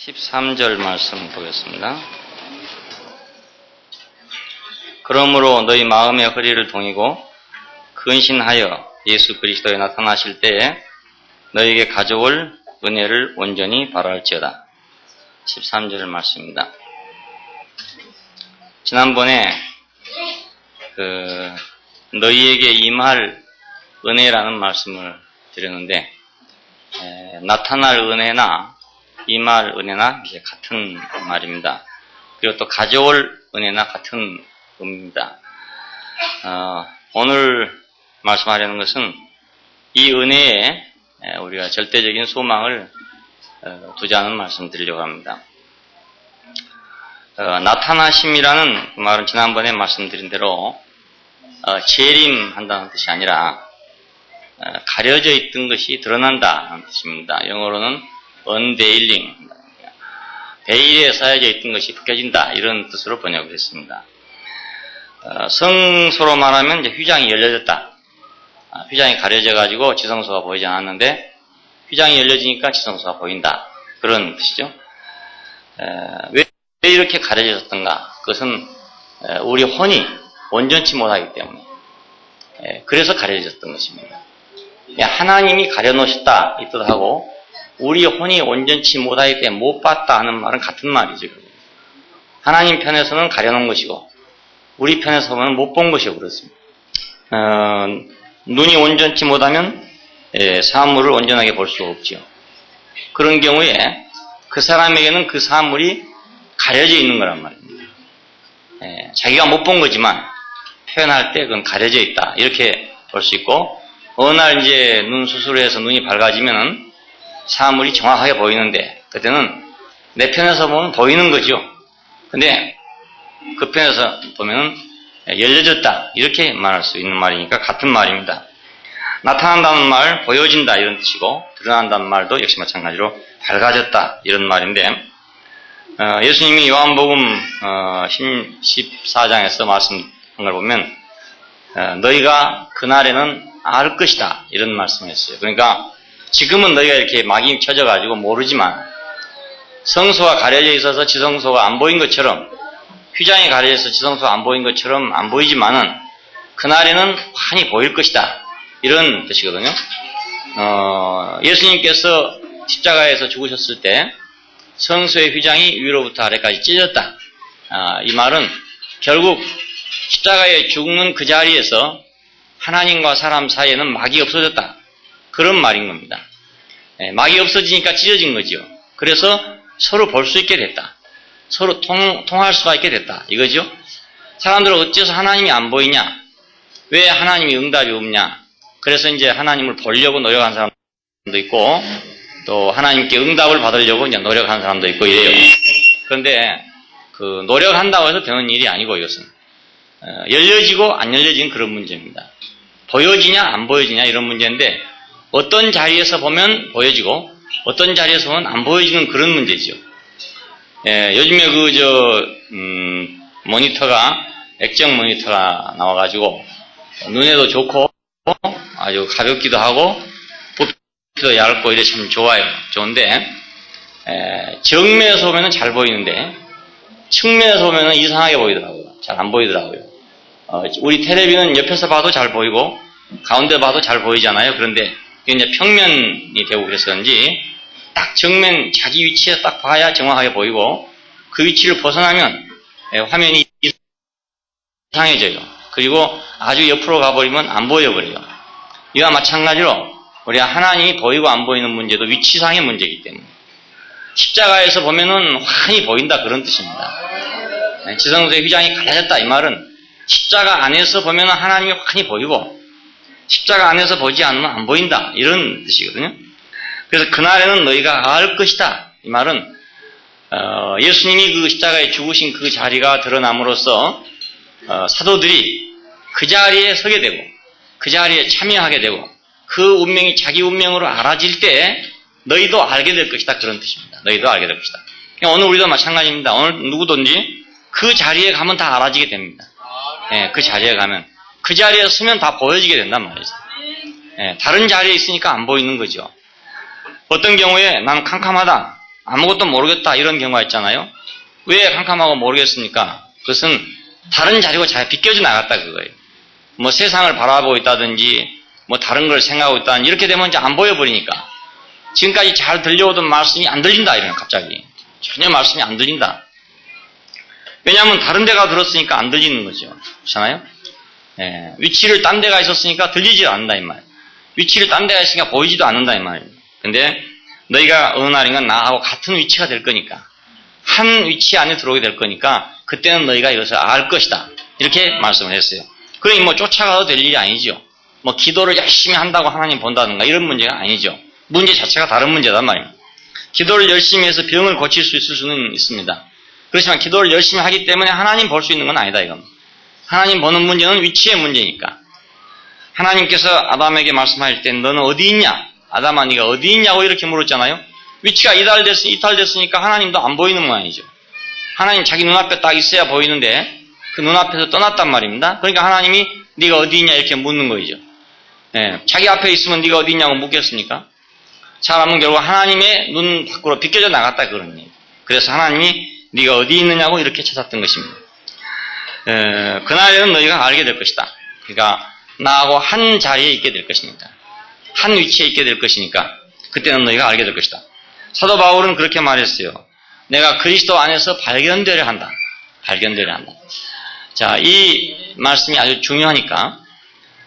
13절 말씀 보겠습니다. 그러므로 너희 마음의 허리를 동이고 근신하여 예수 그리스도에 나타나실 때에 너희에게 가져올 은혜를 온전히 바랄지어다. 13절 말씀입니다. 지난번에 너희에게 임할 은혜라는 말씀을 드렸는데 나타날 은혜나 임할 은혜나 이제 같은 말입니다. 그리고 또 가져올 은혜나 같은 의미입니다. 오늘 말씀하려는 것은 이 은혜에 우리가 절대적인 소망을 두자는 말씀 드리려고 합니다. 나타나심이라는 말은 지난번에 말씀드린 대로 재림한다는 뜻이 아니라 가려져 있던 것이 드러난다는 뜻입니다. 영어로는 unveiling, 베일에 쌓여져 있던 것이 벗겨진다, 이런 뜻으로 번역을 했습니다. 성소로 말하면 이제 휘장이 열려졌다. 휘장이 가려져가지고 지성소가 보이지 않았는데 휘장이 열려지니까 지성소가 보인다, 그런 뜻이죠. 왜 이렇게 가려졌던가? 그것은 우리 혼이 온전치 못하기 때문에 그래서 가려졌던 것입니다. 하나님이 가려놓으셨다 이 뜻하고 우리 혼이 온전치 못하기 때문에 못 봤다 하는 말은 같은 말이죠. 하나님 편에서는 가려놓은 것이고 우리 편에서 보면 못 본 것이고 그렇습니다. 눈이 온전치 못하면 사물을 온전하게 볼 수가 없죠. 그런 경우에 그 사람에게는 그 사물이 가려져 있는 거란 말입니다. 자기가 못 본 거지만 표현할 때 그건 가려져 있다, 이렇게 볼 수 있고, 어느 날 이제 눈 수술을 해서 눈이 밝아지면은 사물이 정확하게 보이는데 그때는 내 편에서 보면 보이는 거죠. 근데 그 편에서 보면은 열려졌다, 이렇게 말할 수 있는 말이니까 같은 말입니다. 나타난다는 말, 보여진다 이런 뜻이고, 드러난다는 말도 역시 마찬가지로 밝아졌다 이런 말인데, 예수님이 요한복음 14장에서 말씀한 걸 보면 너희가 그날에는 알 것이다, 이런 말씀을 했어요. 그러니까 지금은 너희가 이렇게 막이 쳐져가지고 모르지만 성소가 가려져 있어서 지성소가 안 보인 것처럼, 휘장이 가려져 있어서 지성소가 안 보인 것처럼 안 보이지만은 그날에는 환히 보일 것이다, 이런 뜻이거든요. 예수님께서 십자가에서 죽으셨을 때 성소의 휘장이 위로부터 아래까지 찢어졌다. 이 말은 결국 십자가에 죽는 그 자리에서 하나님과 사람 사이에는 막이 없어졌다, 그런 말인 겁니다. 막이 없어지니까 찢어진 거죠. 그래서 서로 볼 수 있게 됐다. 서로 통할 수가 있게 됐다, 이거죠. 사람들은 어째서 하나님이 안 보이냐? 왜 하나님이 응답이 없냐? 그래서 이제 하나님을 보려고 노력한 사람도 있고, 또 하나님께 응답을 받으려고 이제 노력하는 사람도 있고 이래요. 그런데 그 노력한다고 해서 되는 일이 아니고, 이것은 열려지고 안 열려지는 그런 문제입니다. 보여지냐 안 보여지냐 이런 문제인데, 어떤 자리에서 보면 보여지고 어떤 자리에서 보면 안 보여지는 그런 문제죠. 요즘에 모니터가, 액정 모니터가 나와가지고 눈에도 좋고 아주 가볍기도 하고 부피도 얇고 이래 참 좋아요. 좋은데 정면에서 보면 잘 보이는데 측면에서 보면 이상하게 보이더라고요. 잘 안 보이더라고요. 우리 텔레비는 옆에서 봐도 잘 보이고 가운데 봐도 잘 보이잖아요. 그런데 이제 평면이 되고 그래서인지 딱 정면 자기 위치에 딱 봐야 정확하게 보이고, 그 위치를 벗어나면 화면이 이상해져요. 그리고 아주 옆으로 가버리면 안 보여버려요. 이와 마찬가지로 우리가 하나님이 보이고 안 보이는 문제도 위치상의 문제이기 때문에 십자가에서 보면은 환히 보인다, 그런 뜻입니다. 지성소의 휘장이 갈라졌다, 이 말은 십자가 안에서 보면은 하나님이 환히 보이고 십자가 안에서 보지 않으면 안 보인다, 이런 뜻이거든요. 그래서 그날에는 너희가 알 것이다, 이 말은 예수님이 그 십자가에 죽으신 그 자리가 드러남으로써 사도들이 그 자리에 서게 되고 그 자리에 참여하게 되고 그 운명이 자기 운명으로 알아질 때 너희도 알게 될 것이다, 그런 뜻입니다. 너희도 알게 될 것이다. 오늘 우리도 마찬가지입니다. 오늘 누구든지 그 자리에 가면 다 알아지게 됩니다. 그 자리에 가면, 그 자리에 서면 다 보여지게 된단 말이죠. 다른 자리에 있으니까 안 보이는 거죠. 어떤 경우에 나는 캄캄하다, 아무것도 모르겠다 이런 경우가 있잖아요. 왜 캄캄하고 모르겠습니까? 그것은 다른 자리고 잘 비껴져 나갔다 그거예요. 뭐 세상을 바라보고 있다든지 뭐 다른 걸 생각하고 있다든지 이렇게 되면 이제 안 보여버리니까 지금까지 잘 들려오던 말씀이 안 들린다 이러면 갑자기 전혀 말씀이 안 들린다. 왜냐하면 다른 데가 들었으니까 안 들리는 거죠. 그렇잖아요? 예, 위치를 딴 데가 있었으니까 들리지 않는다 이 말. 위치를 딴 데가 있으니까 보이지도 않는다 이 말이에요. 근데 너희가 어느 날인가 나하고 같은 위치가 될 거니까 한 위치 안에 들어오게 될 거니까 그때는 너희가 이것을 알 것이다. 이렇게 말씀을 했어요. 그러니 뭐 쫓아가도 될 일이 아니죠. 뭐 기도를 열심히 한다고 하나님 본다든가 이런 문제가 아니죠. 문제 자체가 다른 문제단 말이에요. 기도를 열심히 해서 병을 고칠 수 있을 수는 있습니다. 그렇지만 기도를 열심히 하기 때문에 하나님 볼 수 있는 건 아니다 이건. 하나님 보는 문제는 위치의 문제니까. 하나님께서 아담에게 말씀할 때 너는 어디 있냐? 아담아 네가 어디 있냐고 이렇게 물었잖아요. 위치가 이탈됐으니까 하나님도 안 보이는 모양이죠. 하나님 자기 눈앞에 딱 있어야 보이는데 그 눈앞에서 떠났단 말입니다. 그러니까 하나님이 네가 어디 있냐 이렇게 묻는 거죠. 예, 자기 앞에 있으면 네가 어디 있냐고 묻겠습니까? 사람은 결국 하나님의 눈 밖으로 비껴져 나갔다 그런 얘기예요. 그래서 하나님이 네가 어디 있느냐고 이렇게 찾았던 것입니다. 그날에는 너희가 알게 될 것이다. 그러니까 나하고 한 자리에 있게 될 것이니까. 한 위치에 있게 될 것이니까 그때는 너희가 알게 될 것이다. 사도 바울은 그렇게 말했어요. 내가 그리스도 안에서 발견되려 한다. 발견되려 한다. 자, 이 말씀이 아주 중요하니까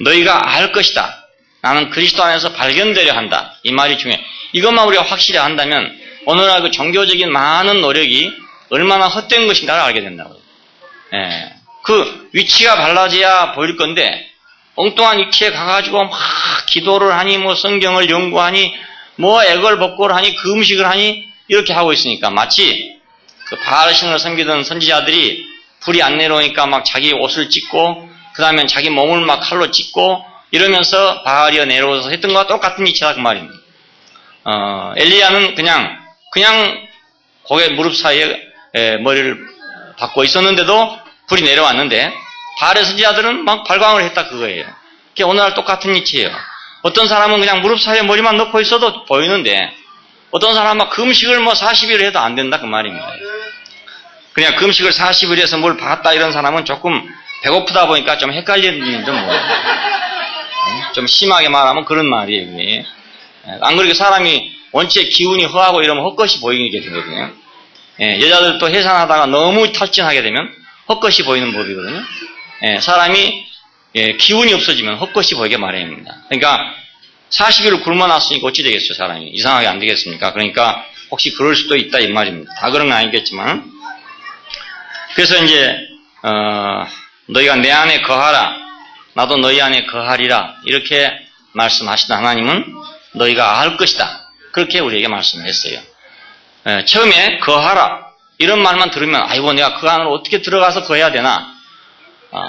너희가 알 것이다. 나는 그리스도 안에서 발견되려 한다. 이 말이 중요해. 이것만 우리가 확실히 안다면 오늘날 그 종교적인 많은 노력이 얼마나 헛된 것인가를 알게 된다고요. 예. 그 위치가 달라져야 보일 건데 엉뚱한 위치에 가가지고 막 기도를 하니 뭐 성경을 연구하니 뭐 애걸복걸을 하니 그 음식을 하니 이렇게 하고 있으니까 마치 그 바알신을 섬기던 선지자들이 불이 안 내려오니까 막 자기 옷을 찢고 그 다음에 자기 몸을 막 칼로 찢고 이러면서 바알이 내려오서 했던 것과 똑같은 위치다 그 말입니다. 엘리야는 그냥 고개 무릎 사이에 머리를 박고 있었는데도 불이 내려왔는데 바알의 선지자들은 막 발광을 했다 그거예요. 그게 오늘날 똑같은 위치예요. 어떤 사람은 그냥 무릎 사이에 머리만 넣고 있어도 보이는데 어떤 사람은 막 금식을 뭐 40일 해도 안 된다 그 말입니다. 그냥 금식을 40일 해서 뭘 봤다 이런 사람은 조금 배고프다 보니까 좀 헷갈리는 좀 뭐예요. 좀 심하게 말하면 그런 말이에요. 이게. 안 그러게 사람이 원체 기운이 허하고 이러면 헛것이 보이게 되거든요. 여자들도 해산하다가 너무 탈진하게 되면 헛것이 보이는 법이거든요. 사람이 기운이 없어지면 헛것이 보이게 마련입니다. 그러니까 40일을 굶어놨으니까 어찌 되겠어요, 사람이. 이상하게 안 되겠습니까? 그러니까 혹시 그럴 수도 있다 이 말입니다. 다 그런 건 아니겠지만. 그래서 이제 너희가 내 안에 거하라. 나도 너희 안에 거하리라. 이렇게 말씀하시던 하나님은 너희가 알 것이다. 그렇게 우리에게 말씀을 했어요. 처음에 거하라. 이런 말만 들으면 아이고 내가 그 안으로 어떻게 들어가서 거해야 되나.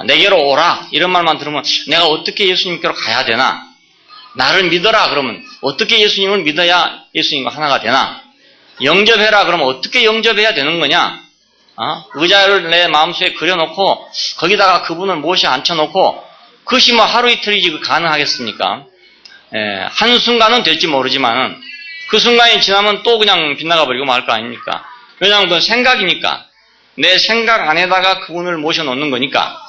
내게로 오라. 이런 말만 들으면 내가 어떻게 예수님께로 가야 되나. 나를 믿어라. 그러면 어떻게 예수님을 믿어야 예수님과 하나가 되나. 영접해라. 그러면 어떻게 영접해야 되는 거냐. 의자를 내 마음속에 그려놓고 거기다가 그분을 모셔 앉혀놓고 그것이 뭐 하루 이틀이지 가능하겠습니까? 한순간은 될지 모르지만은 그 순간이 지나면 또 그냥 빗나가 버리고 말 거 아닙니까? 왜냐하면 그건 생각이니까. 내 생각 안에다가 그분을 모셔놓는 거니까.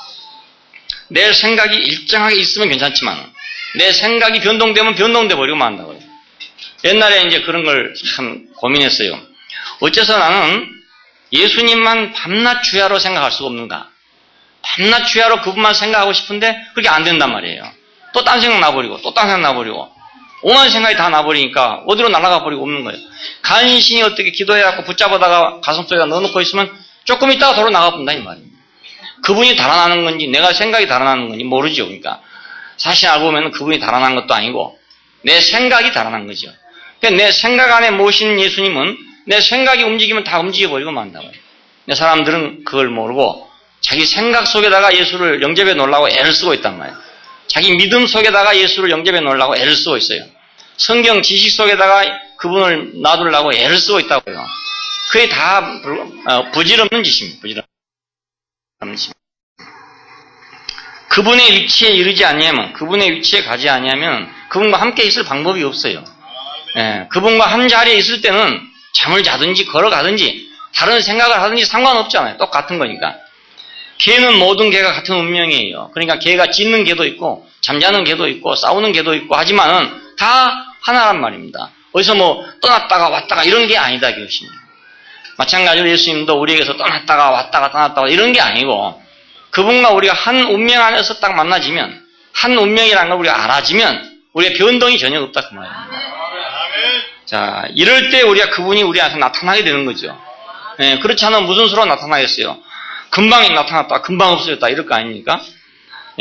내 생각이 일정하게 있으면 괜찮지만 내 생각이 변동되면 변동돼 버리고 만다고요. 옛날에 이제 그런 걸 참 고민했어요. 어째서 나는 예수님만 밤낮 주야로 생각할 수가 없는가? 밤낮 주야로 그분만 생각하고 싶은데 그게 안 된단 말이에요. 또 딴 생각 나버리고 또 딴 생각 나버리고 오만 생각이 다 나버리니까 어디로 날아가 버리고 없는 거예요. 간신히 어떻게 기도해갖고 붙잡아다가 가슴속에다 넣어놓고 있으면 조금 있다가 도로 나가본다 이 말입니다. 그분이 달아나는 건지 내가 생각이 달아나는 건지 모르죠. 그러니까 사실 알고 보면 그분이 달아난 것도 아니고 내 생각이 달아난 거죠. 그러니까 내 생각 안에 모신 예수님은 내 생각이 움직이면 다 움직여버리고 만다고요. 근데 사람들은 그걸 모르고 자기 생각 속에다가 예수를 영접해 놓으려고 애를 쓰고 있단 말이에요. 자기 믿음 속에다가 예수를 영접해 놓으려고 애를 쓰고 있어요. 성경 지식 속에다가 그분을 놔두려고 애를 쓰고 있다고요. 그게 다 부질없는 짓입니다. 부질없는 짓. 그분의 위치에 이르지 아니하면, 그분의 위치에 가지 아니하면 그분과 함께 있을 방법이 없어요. 그분과 한 자리에 있을 때는 잠을 자든지 걸어가든지 다른 생각을 하든지 상관없잖아요. 똑같은 거니까. 개는 모든 개가 같은 운명이에요. 그러니까 개가 짖는 개도 있고 잠자는 개도 있고 싸우는 개도 있고 하지만은 다 하나란 말입니다. 어디서 뭐 떠났다가 왔다가 이런 게 아니다 그것입니다. 마찬가지로 예수님도 우리에게서 떠났다가 왔다가 이런 게 아니고 그분과 우리가 한 운명 안에서 딱 만나지면 한 운명이라는 걸 우리가 알아지면 우리의 변동이 전혀 없다 그 말입니다. 자, 이럴 때 우리가 그분이 우리 안에서 나타나게 되는 거죠. 예, 그렇지 않으면 무슨 수로 나타나겠어요? 금방 나타났다, 금방 없어졌다 이럴 거 아닙니까?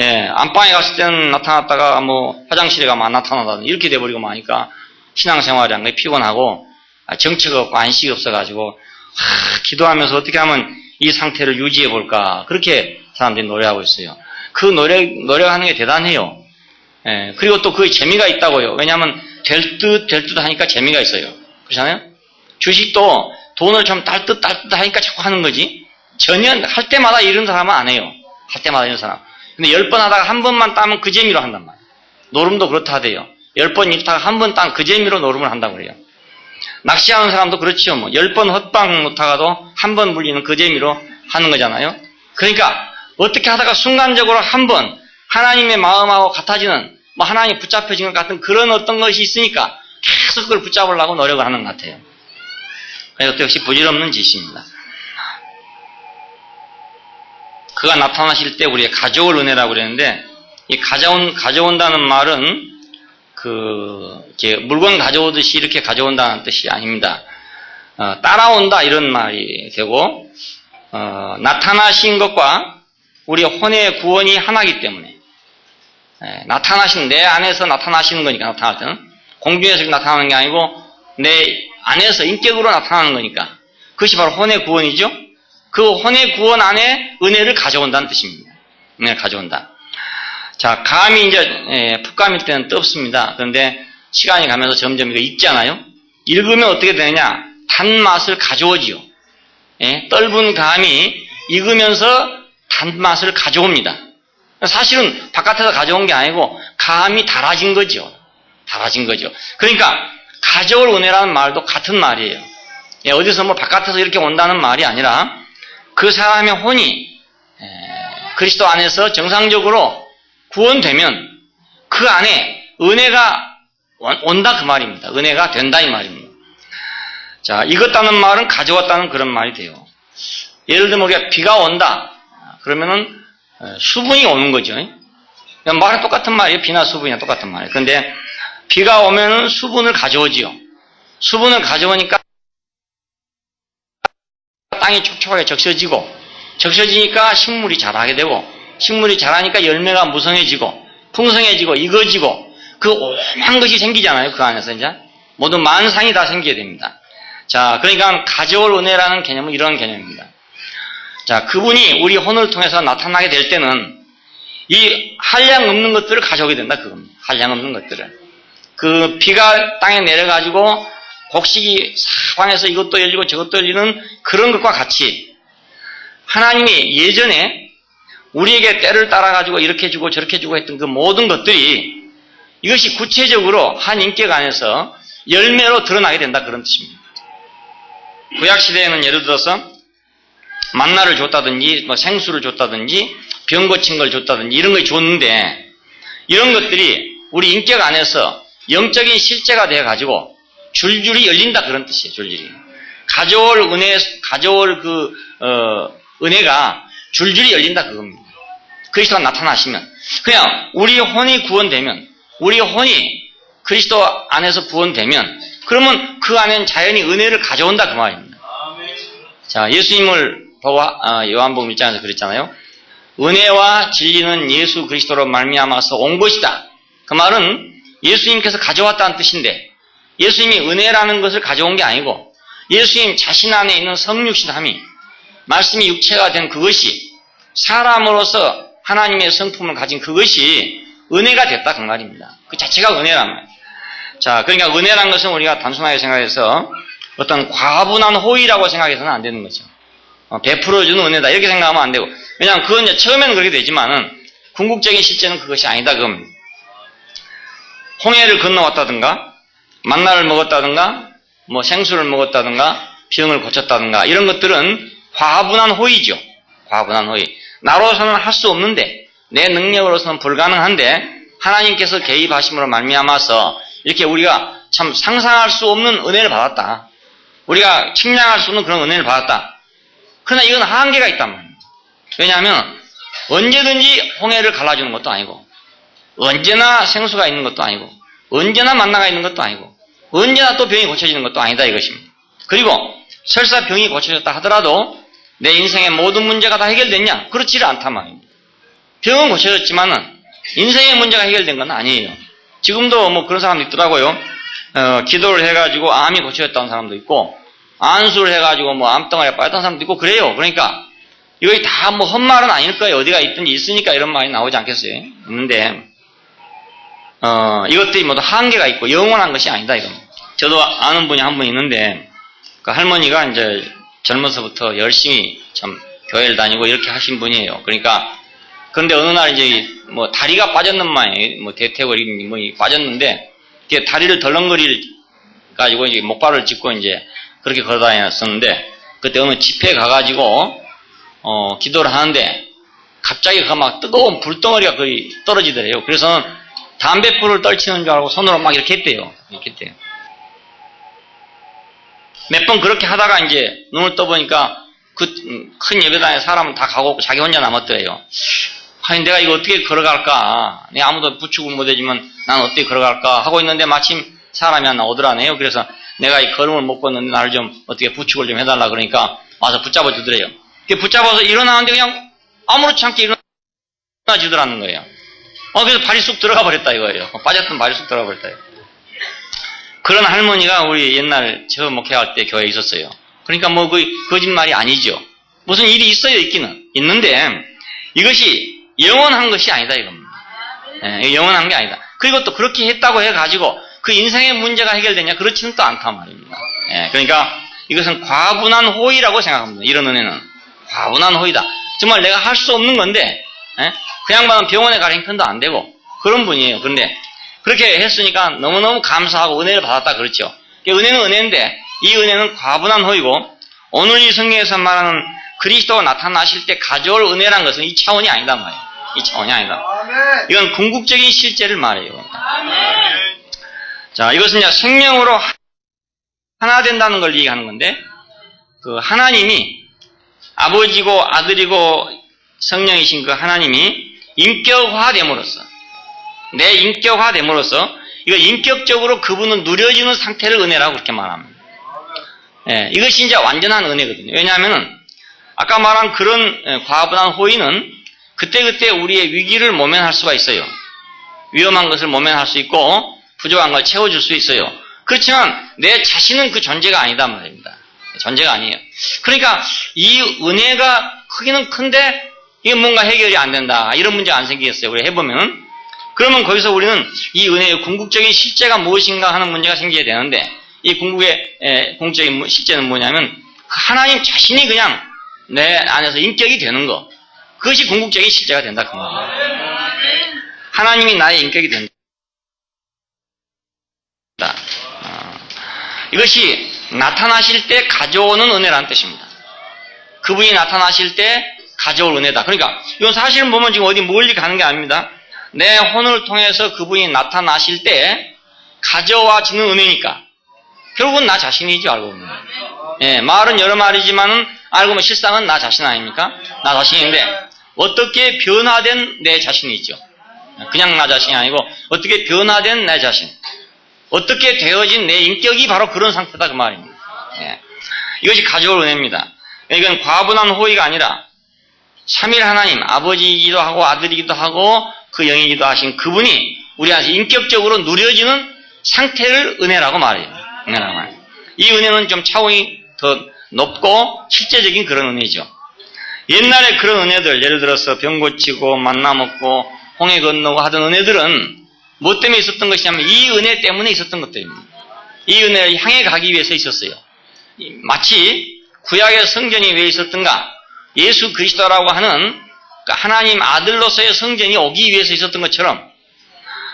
예, 안방에 갔을 때는 나타났다가 뭐 화장실에 가면 안 나타나다 이렇게 돼버리고 마니까 신앙생활이 한 게 피곤하고 정체가 없고 안식이 없어가지고 기도하면서 어떻게 하면 이 상태를 유지해 볼까 그렇게 사람들이 노래하고 있어요. 그 노력하는 게 대단해요. 예, 그리고 또 그게 재미가 있다고요. 왜냐하면 될 듯 하니까 재미가 있어요. 그렇잖아요? 주식도 돈을 좀 딸 듯 하니까 자꾸 하는 거지. 전혀 할 때마다 이런 사람은 안 해요. 할 때마다 이런 사람. 근데 10번 하다가 한 번만 따면 그 재미로 한단 말이에요. 노름도 그렇다 하대요. 10번 읽다가 한 번 딴 그 재미로 노름을 한다고 그래요. 낚시하는 사람도 그렇죠. 뭐 10번 헛방 못하가도 한 번 물리는 그 재미로 하는 거잖아요. 그러니까 어떻게 하다가 순간적으로 한 번 하나님의 마음하고 같아지는 뭐 하나님이 붙잡혀진 것 같은 그런 어떤 것이 있으니까 계속 그걸 붙잡으려고 노력을 하는 것 같아요. 그래서 역시 부질없는 짓입니다. 그가 나타나실 때 우리가 가져올 은혜라고 그랬는데 이 가져온다는 말은 이렇게 물건 가져오듯이 이렇게 가져온다는 뜻이 아닙니다. 따라온다 이런 말이 되고 나타나신 것과 우리의 혼의 구원이 하나이기 때문에 나타나신 내 안에서 나타나시는 거니까 나타날 때는 공중에서 나타나는 게 아니고 내 안에서 인격으로 나타나는 거니까 그것이 바로 혼의 구원이죠. 그 혼의 구원 안에 은혜를 가져온다는 뜻입니다. 은혜를 가져온다. 자, 감이 이제 풋감일 때는 떴습니다. 그런데 시간이 가면서 점점 이거 익잖아요. 읽으면 어떻게 되느냐? 단맛을 가져오지요. 예? 떫은 감이 익으면서 단맛을 가져옵니다. 사실은 바깥에서 가져온 게 아니고 감이 달아진 거죠. 달아진 거죠. 그러니까 가져올 은혜라는 말도 같은 말이에요. 예, 어디서 뭐 바깥에서 이렇게 온다는 말이 아니라 그 사람의 혼이 그리스도 안에서 정상적으로 구원되면 그 안에 은혜가 온다 그 말입니다. 은혜가 된다 이 말입니다. 자, 익었다는 말은 가져왔다는 그런 말이 돼요. 예를 들면 우리가 비가 온다 그러면은 수분이 오는 거죠. 말은 똑같은 말이에요. 비나 수분이나 똑같은 말이에요. 그런데 비가 오면은 수분을 가져오지요. 수분을 가져오니까 땅이 촉촉하게 적셔지니까 식물이 자라게 되고 식물이 자라니까 열매가 무성해지고 풍성해지고 익어지고 그 오만 것이 생기잖아요. 그 안에서 이제 모든 만상이 다 생기게 됩니다. 자, 그러니까 가져올 은혜라는 개념은 이런 개념입니다. 자, 그분이 우리 혼을 통해서 나타나게 될 때는 이 한량 없는 것들을 가져오게 된다 그겁니다. 한량 없는 것들을. 그 비가 땅에 내려가지고 곡식이 사방에서 이것도 열리고 저것도 열리는 그런 것과 같이 하나님이 예전에 우리에게 때를 따라가지고 이렇게 주고 저렇게 주고 했던 그 모든 것들이 이것이 구체적으로 한 인격 안에서 열매로 드러나게 된다 그런 뜻입니다. 구약시대에는 예를 들어서 만나를 줬다든지 뭐 생수를 줬다든지 병 고친 걸 줬다든지 이런 걸 줬는데 이런 것들이 우리 인격 안에서 영적인 실제가 돼가지고 줄줄이 열린다 그런 뜻이에요. 줄줄이 가져올 은혜가 줄줄이 열린다 그겁니다. 그리스도가 나타나시면 그냥 우리 혼이 구원되면 우리 혼이 그리스도 안에서 구원되면 그러면 그 안에는 자연히 은혜를 가져온다 그 말입니다. 자, 예수님을 보고 요한복음 1장에서 그랬잖아요. 은혜와 진리는 예수 그리스도로 말미암아서 온 것이다. 그 말은 예수님께서 가져왔다는 뜻인데 예수님이 은혜라는 것을 가져온 게 아니고 예수님 자신 안에 있는 성육신함이 말씀이 육체가 된 그것이 사람으로서 하나님의 성품을 가진 그것이 은혜가 됐다 그 말입니다. 그 자체가 은혜란 말이에요. 자, 그러니까 은혜라는 것은 우리가 단순하게 생각해서 어떤 과분한 호의라고 생각해서는 안 되는 거죠. 베풀어주는 은혜다 이렇게 생각하면 안 되고 왜냐하면 그건 이제 처음에는 그렇게 되지만은 궁극적인 실제는 그것이 아니다 그겁니다. 홍해를 건너왔다든가 만나를 먹었다든가 뭐 생수를 먹었다든가 병을 고쳤다든가 이런 것들은 과분한 호의죠. 과분한 호의. 나로서는 할 수 없는데 내 능력으로서는 불가능한데 하나님께서 개입하심으로 말미암아서 이렇게 우리가 참 상상할 수 없는 은혜를 받았다. 우리가 측량할 수 없는 그런 은혜를 받았다. 그러나 이건 한계가 있단 말이에요. 왜냐하면 언제든지 홍해를 갈라주는 것도 아니고 언제나 생수가 있는 것도 아니고 언제나 만나가 있는 것도 아니고 언제나 또 병이 고쳐지는 것도 아니다 이것입니다. 그리고 설사 병이 고쳐졌다 하더라도 내 인생의 모든 문제가 다 해결됐냐? 그렇지를 않단 말입니다. 병은 고쳐졌지만은 인생의 문제가 해결된 건 아니에요. 지금도 뭐 그런 사람도 있더라고요. 기도를 해가지고 암이 고쳐졌다는 사람도 있고 안수를 해가지고 뭐 암덩어리가 빠졌다는 사람도 있고 그래요. 그러니까 이거 다 뭐 헛말은 아닐 거예요. 어디가 있든지 있으니까 이런 말이 나오지 않겠어요? 있는데 이것들이 모두 한계가 있고 영원한 것이 아니다 이겁니다. 저도 아는 분이 한 분 있는데 그 할머니가 이제 젊어서부터 열심히 참 교회를 다니고 이렇게 하신 분이에요. 그러니까 그런데 어느 날 이제 뭐 다리가 빠졌는 마에 뭐 대퇴골이 뭐 빠졌는데 이렇게 다리를 덜렁거리 가지고 이제 목발을 짚고 이제 그렇게 걸어다녔었는데 그때 어느 집회에 가가지고 기도를 하는데 갑자기 그 막 뜨거운 불덩어리가 거의 떨어지더래요. 그래서 담배불을 떨치는 줄 알고 손으로 막 이렇게 했대요. 이렇게 했대요. 몇 번 그렇게 하다가 이제 눈을 떠보니까 그 큰 예배당에 사람은 다 가고 자기 혼자 남았더래요. 아니 내가 이거 어떻게 걸어갈까? 내가 아무도 부축을 못해주면 난 어떻게 걸어갈까? 하고 있는데 마침 사람이 하나 오더라네요. 그래서 내가 이 걸음을 못 걷는데 나를 좀 어떻게 부축을 좀 해달라 그러니까 와서 붙잡아 주더래요. 붙잡아서 일어나는데 그냥 아무렇지 않게 일어나 주더라는 거예요. 그래서 발이 쑥 들어가 버렸다 이거예요. 빠졌던 발이 쑥 들어가 버렸다. 그런 할머니가 우리 옛날 저 목회할 때 교회에 있었어요. 그러니까 뭐 그 거짓말이 아니죠. 무슨 일이 있어요, 있기는. 있는데 이것이 영원한 것이 아니다 이겁니다. 영원한 게 아니다. 그리고 또 그렇게 했다고 해가지고 그 인생의 문제가 해결되냐? 그렇지는 또 않단 말입니다. 그러니까 이것은 과분한 호의라고 생각합니다. 이런 은혜는. 과분한 호의다. 정말 내가 할 수 없는 건데 그 양반은 병원에 갈 형편도 안 되고 그런 분이에요. 그런데 그렇게 했으니까 너무너무 감사하고 은혜를 받았다 그렇죠. 은혜는 은혜인데 이 은혜는 과분한 호의고 오늘 이 성경에서 말하는 그리스도가 나타나실 때 가져올 은혜란 것은 이 차원이 아니다 말이에요. 이 차원이 아니다. 이건 궁극적인 실제를 말해요. 자, 이것은 이제 생명으로 하나 된다는 걸 얘기하는 건데 그 하나님이 아버지고 아들이고 성령이신 그 하나님이 인격화됨으로써 내 인격화됨으로써 이거 인격적으로 그분은 누려지는 상태를 은혜라고 그렇게 말합니다. 이것이 이제 완전한 은혜거든요. 왜냐하면은 아까 말한 그런 과분한 호의는 그때그때 우리의 위기를 모면할 수가 있어요. 위험한 것을 모면할 수 있고 부족한 걸 채워줄 수 있어요. 그렇지만 내 자신은 그 존재가 아니다 말입니다. 존재가 아니에요. 그러니까 이 은혜가 크기는 큰데 이게 뭔가 해결이 안 된다. 이런 문제가 안 생기겠어요. 우리 해보면. 그러면 거기서 우리는 이 은혜의 궁극적인 실제가 무엇인가 하는 문제가 생겨야 되는데 이 궁극적인 실제는 뭐냐면 하나님 자신이 그냥 내 안에서 인격이 되는 거. 그것이 궁극적인 실제가 된다. 그 말이에요. 하나님이 나의 인격이 된다. 이것이 나타나실 때 가져오는 은혜라는 뜻입니다. 그분이 나타나실 때 가져올 은혜다. 그러니까 이건 사실은 보면 지금 어디 멀리 가는 게 아닙니다. 내 혼을 통해서 그분이 나타나실 때 가져와지는 은혜니까 결국은 나 자신이죠. 알고 보면. 말은 여러 말이지만은 알고 보면 실상은 나 자신 아닙니까? 나 자신인데 어떻게 변화된 내 자신이죠. 그냥 나 자신이 아니고 어떻게 변화된 내 자신. 어떻게 되어진 내 인격이 바로 그런 상태다 그 말입니다. 이것이 가져올 은혜입니다. 이건 과분한 호의가 아니라 삼일 하나님, 아버지이기도 하고 아들이기도 하고 그 영이기도 하신 그분이 우리한테 인격적으로 누려지는 상태를 은혜라고 말해요. 은혜라고 말해요. 이 은혜는 좀 차원이 더 높고 실제적인 그런 은혜죠. 옛날에 그런 은혜들, 예를 들어서 병 고치고 만나 먹고 홍해 건너고 하던 은혜들은 뭐 때문에 있었던 것이냐면 이 은혜 때문에 있었던 것들입니다. 이 은혜를 향해 가기 위해서 있었어요. 마치 구약의 성전이 왜 있었던가? 예수 그리스도라고 하는 하나님 아들로서의 성전이 오기 위해서 있었던 것처럼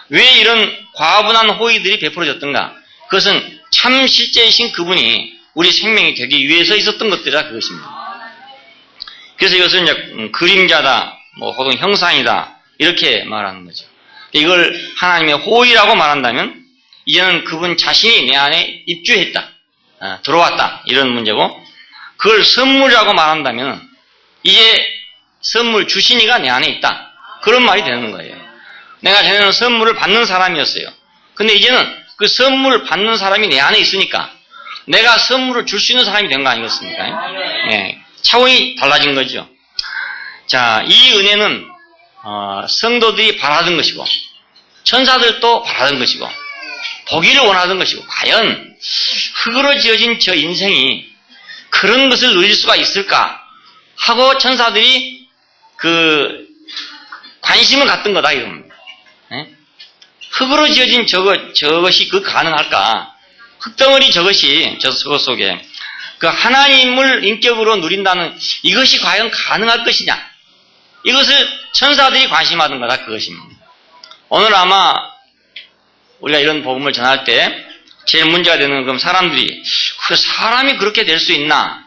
왜 이런 과분한 호의들이 베풀어졌던가? 그것은 참 실제이신 그분이 우리 생명이 되기 위해서 있었던 것들이라 그것입니다. 그래서 이것은 이제 그림자다, 혹은 형상이다 이렇게 말하는 거죠. 이걸 하나님의 호의라고 말한다면 이제는 그분 자신이 내 안에 입주했다, 들어왔다 이런 문제고, 그걸 선물이라고 말한다면 이제 선물 주신 이가 내 안에 있다 그런 말이 되는 거예요. 내가 전에는 선물을 받는 사람이었어요. 근데 이제는 그 선물을 받는 사람이 내 안에 있으니까 내가 선물을 줄 수 있는 사람이 된 거 아니겠습니까? 네, 차원이 달라진 거죠. 자, 이 은혜는 성도들이 바라던 것이고 천사들도 바라던 것이고 보기를 원하던 것이고, 과연 흙으로 지어진 저 인생이 그런 것을 누릴 수가 있을까 하고 천사들이 관심을 갖던 거다 이겁니다. 네? 흙으로 지어진 저것이 가능할까? 흙덩어리 저것 속에 그 하나님을 인격으로 누린다는 이것이 과연 가능할 것이냐? 이것을 천사들이 관심하던 거다 그것입니다. 오늘 아마 우리가 이런 복음을 전할 때 제일 문제가 되는 건 사람들이 사람이 그렇게 될 수 있나?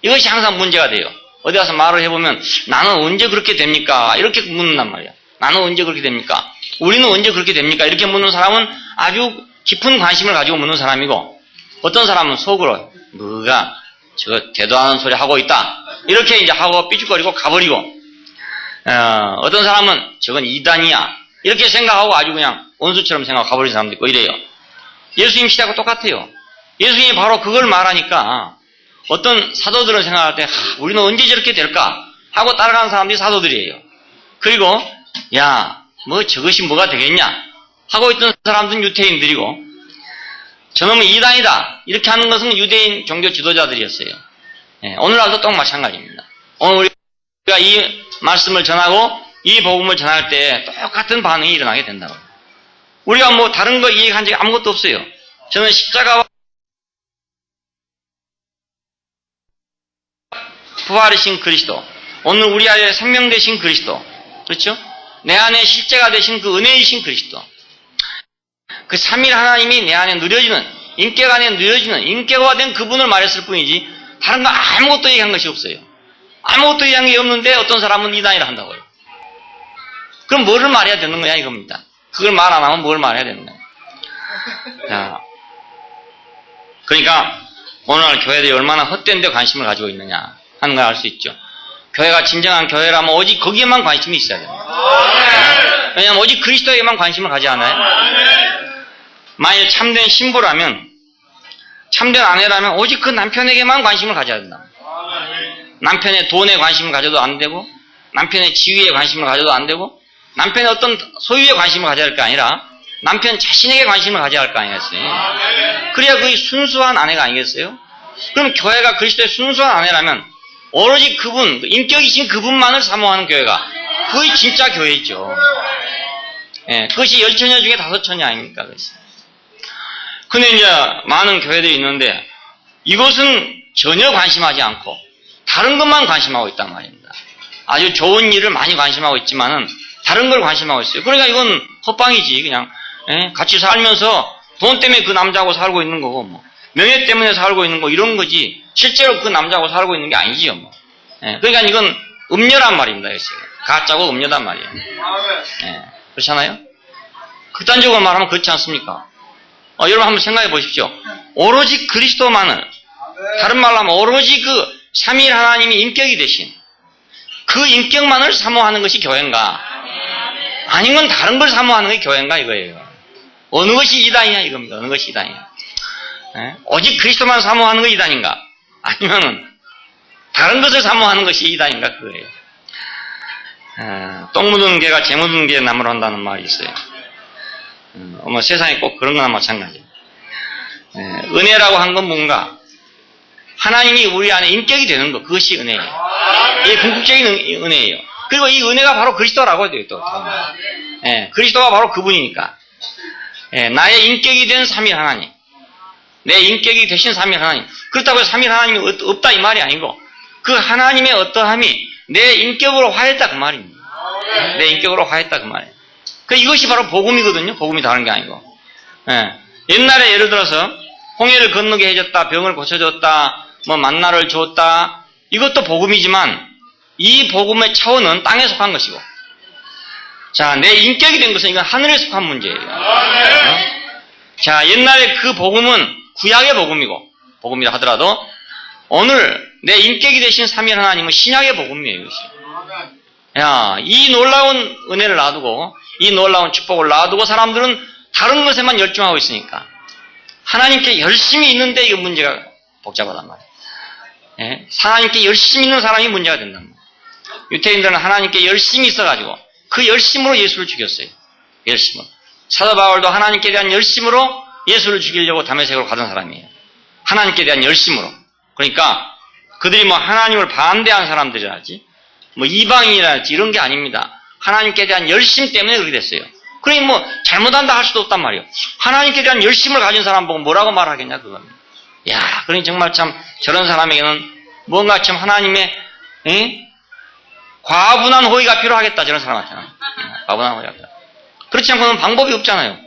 이것이 항상 문제가 돼요. 어디 가서 말을 해보면 나는 언제 그렇게 됩니까? 이렇게 묻는단 말이야. 나는 언제 그렇게 됩니까? 우리는 언제 그렇게 됩니까? 이렇게 묻는 사람은 아주 깊은 관심을 가지고 묻는 사람이고, 어떤 사람은 속으로 너가 저거 대도 않은 소리 하고 있다 이렇게 이제 하고 삐죽거리고 가버리고, 어떤 사람은 저건 이단이야 이렇게 생각하고 아주 그냥 원수처럼 생각하고 가버리는 사람도 있고 이래요. 예수님 시대하고 똑같아요. 예수님이 바로 그걸 말하니까 어떤 사도들은 생각할 때 우리는 언제 저렇게 될까 하고 따라가는 사람들이 사도들이에요. 그리고 저것이 뭐가 되겠냐 하고 있던 사람들은 유태인들이고, 저놈은 이단이다 이렇게 하는 것은 유대인 종교 지도자들이었어요. 오늘날도 똑 마찬가지입니다. 오늘 우리가 이 말씀을 전하고 이 복음을 전할 때 똑같은 반응이 일어나게 된다고. 우리가 다른 거 얘기한 적이 아무것도 없어요. 저는 십자가와 부활이신 그리스도, 오늘 우리 안에 생명 되신 그리스도, 그렇죠? 내 안에 실제가 되신 그 은혜이신 그리스도, 그 삼일 하나님이 내 안에 누려지는, 인격 안에 누려지는 인격화된 그분을 말했을 뿐이지 다른 거 아무것도 얘기한 것이 없어요. 아무것도 얘기한 게 없는데 어떤 사람은 이단이라 한다고요. 그럼 뭐를 말해야 되는 거야 이겁니다. 그걸 말 안 하면 뭘 말해야 되는 거야. 자, 그러니까 오늘 교회들이 얼마나 헛된 데 관심을 가지고 있느냐 하는 걸 알 수 있죠. 교회가 진정한 교회라면 오직 거기에만 관심이 있어야 됩니다. 왜냐하면 오직 그리스도에게만 관심을 가지 않아요. 만일 참된 신부라면, 참된 아내라면 오직 그 남편에게만 관심을 가져야 된다. 남편의 돈에 관심을 가져도 안 되고, 남편의 지위에 관심을 가져도 안 되고, 남편의 어떤 소유에 관심을 가져야 할 게 아니라 남편 자신에게 관심을 가져야 할 거 아니겠어요? 그래야 그게 순수한 아내가 아니겠어요? 그럼 교회가 그리스도의 순수한 아내라면 오로지 그분, 인격이신 그분만을 사모하는 교회가 그게 진짜 교회죠. 그것이 10처녀 중에 5처녀 아닙니까? 근데 이제 많은 교회들이 있는데 이것은 전혀 관심하지 않고 다른 것만 관심하고 있단 말입니다. 아주 좋은 일을 많이 관심하고 있지만은 다른 걸 관심하고 있어요. 그러니까 이건 헛방이지. 그냥 같이 살면서 돈 때문에 그 남자하고 살고 있는 거고, 명예 때문에 살고 있는 거 이런 거지 실제로 그 남자하고 살고 있는 게 아니지요. 그러니까 이건 음녀란 말입니다. 가짜고 음녀단 말이에요. 그렇잖아요? 극단적으로 말하면 그렇지 않습니까? 여러분 한번 생각해 보십시오. 오로지 그리스도만을, 다른 말로 하면 오로지 그 삼위일 하나님이 인격이 되신 그 인격만을 사모하는 것이 교회인가? 아닌 건 다른 걸 사모하는 게 교회인가 이거예요. 어느 것이 이단이냐 이겁니다. 어느 것이 이단이냐. 오직 그리스도만 사모하는 것이 이단인가? 아니면은 다른 것을 사모하는 것이 이단인가 그거예요. 똥 묻은 개가 재 묻은 개에 나무를 한다는 말이 있어요. 세상에 꼭 그런 거나 마찬가지예요. 은혜라고 한 건 뭔가? 하나님이 우리 안에 인격이 되는 것, 그것이 은혜예요. 이게 궁극적인 은혜예요. 그리고 이 은혜가 바로 그리스도라고 해요, 또. 그리스도가 바로 그분이니까. 나의 인격이 된 삼위일 하나님. 내 인격이 되신 삼위일 하나님. 그렇다고 해서 삼위일 하나님이 없다 이 말이 아니고, 그 하나님의 어떠함이 내 인격으로 화했다 그 말입니다. 내 인격으로 화했다 그 말이에요. 이것이 바로 복음이거든요. 복음이 다른 게 아니고. 옛날에 예를 들어서 홍해를 건너게 해줬다, 병을 고쳐줬다, 뭐 만나를 줬다. 이것도 복음이지만 이 복음의 차원은 땅에 속한 것이고, 자, 내 인격이 된 것은 이건 하늘에 속한 문제예요. 자, 옛날에 그 복음은 구약의 복음이고, 복음이라 하더라도 오늘 내 인격이 되신 삼위일 하나님은 신약의 복음이에요. 이것이. 야, 이 놀라운 은혜를 놔두고, 이 놀라운 축복을 놔두고 사람들은 다른 것에만 열중하고 있으니까 하나님께 열심히 있는데 이거 문제가 복잡하단 말이에요. 예? 하나님께 열심히 있는 사람이 문제가 된단 말이에요. 유태인들은 하나님께 열심히 있어가지고 그 열심으로 예수를 죽였어요. 열심으로. 사도 바울도 하나님께 대한 열심으로 예수를 죽이려고 다메섹으로 가던 사람이에요. 하나님께 대한 열심으로. 그러니까 그들이 뭐 하나님을 반대한 사람들이랄지 뭐 이방인이랄지 이런 게 아닙니다. 하나님께 대한 열심 때문에 그렇게 됐어요. 그러니 뭐 잘못한다 할 수도 없단 말이에요. 하나님께 대한 열심을 가진 사람 보고 뭐라고 말하겠냐 그겁니다. 야, 그러니 정말 참 저런 사람에게는 뭔가 참 하나님의 과분한 호의가 필요하겠다. 저런 사람한테는 과분한 호의가 필요하다. 그렇지 않고는 방법이 없잖아요.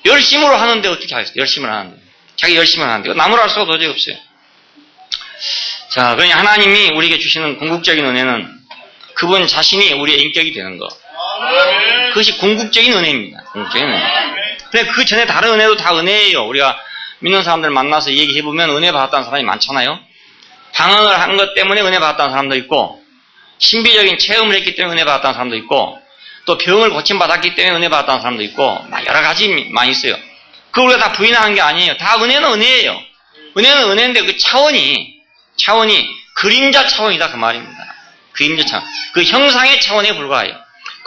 열심으로 하는데 어떻게 하겠어요? 열심을 하는데 자기 열심을 하는데 나무라 할 수가 도저히 없어요. 자, 그러니 하나님이 우리에게 주시는 궁극적인 은혜는 그분 자신이 우리의 인격이 되는 것. 그것이 궁극적인 은혜입니다. 궁극적인 은혜. 근데 그 전에 다른 은혜도 다 은혜예요. 우리가 믿는 사람들 만나서 얘기해보면 은혜 받았다는 사람이 많잖아요. 방언을 한 것 때문에 은혜 받았다는 사람도 있고, 신비적인 체험을 했기 때문에 은혜 받았다는 사람도 있고, 또 병을 고침받았기 때문에 은혜 받았다는 사람도 있고, 여러 가지 많이 있어요. 그걸 우리가 다 부인하는 게 아니에요. 다 은혜는 은혜예요. 은혜는 은혜인데 그 차원이 그림자 차원이다 그 말입니다. 그림자 차원. 그 형상의 차원에 불과해요.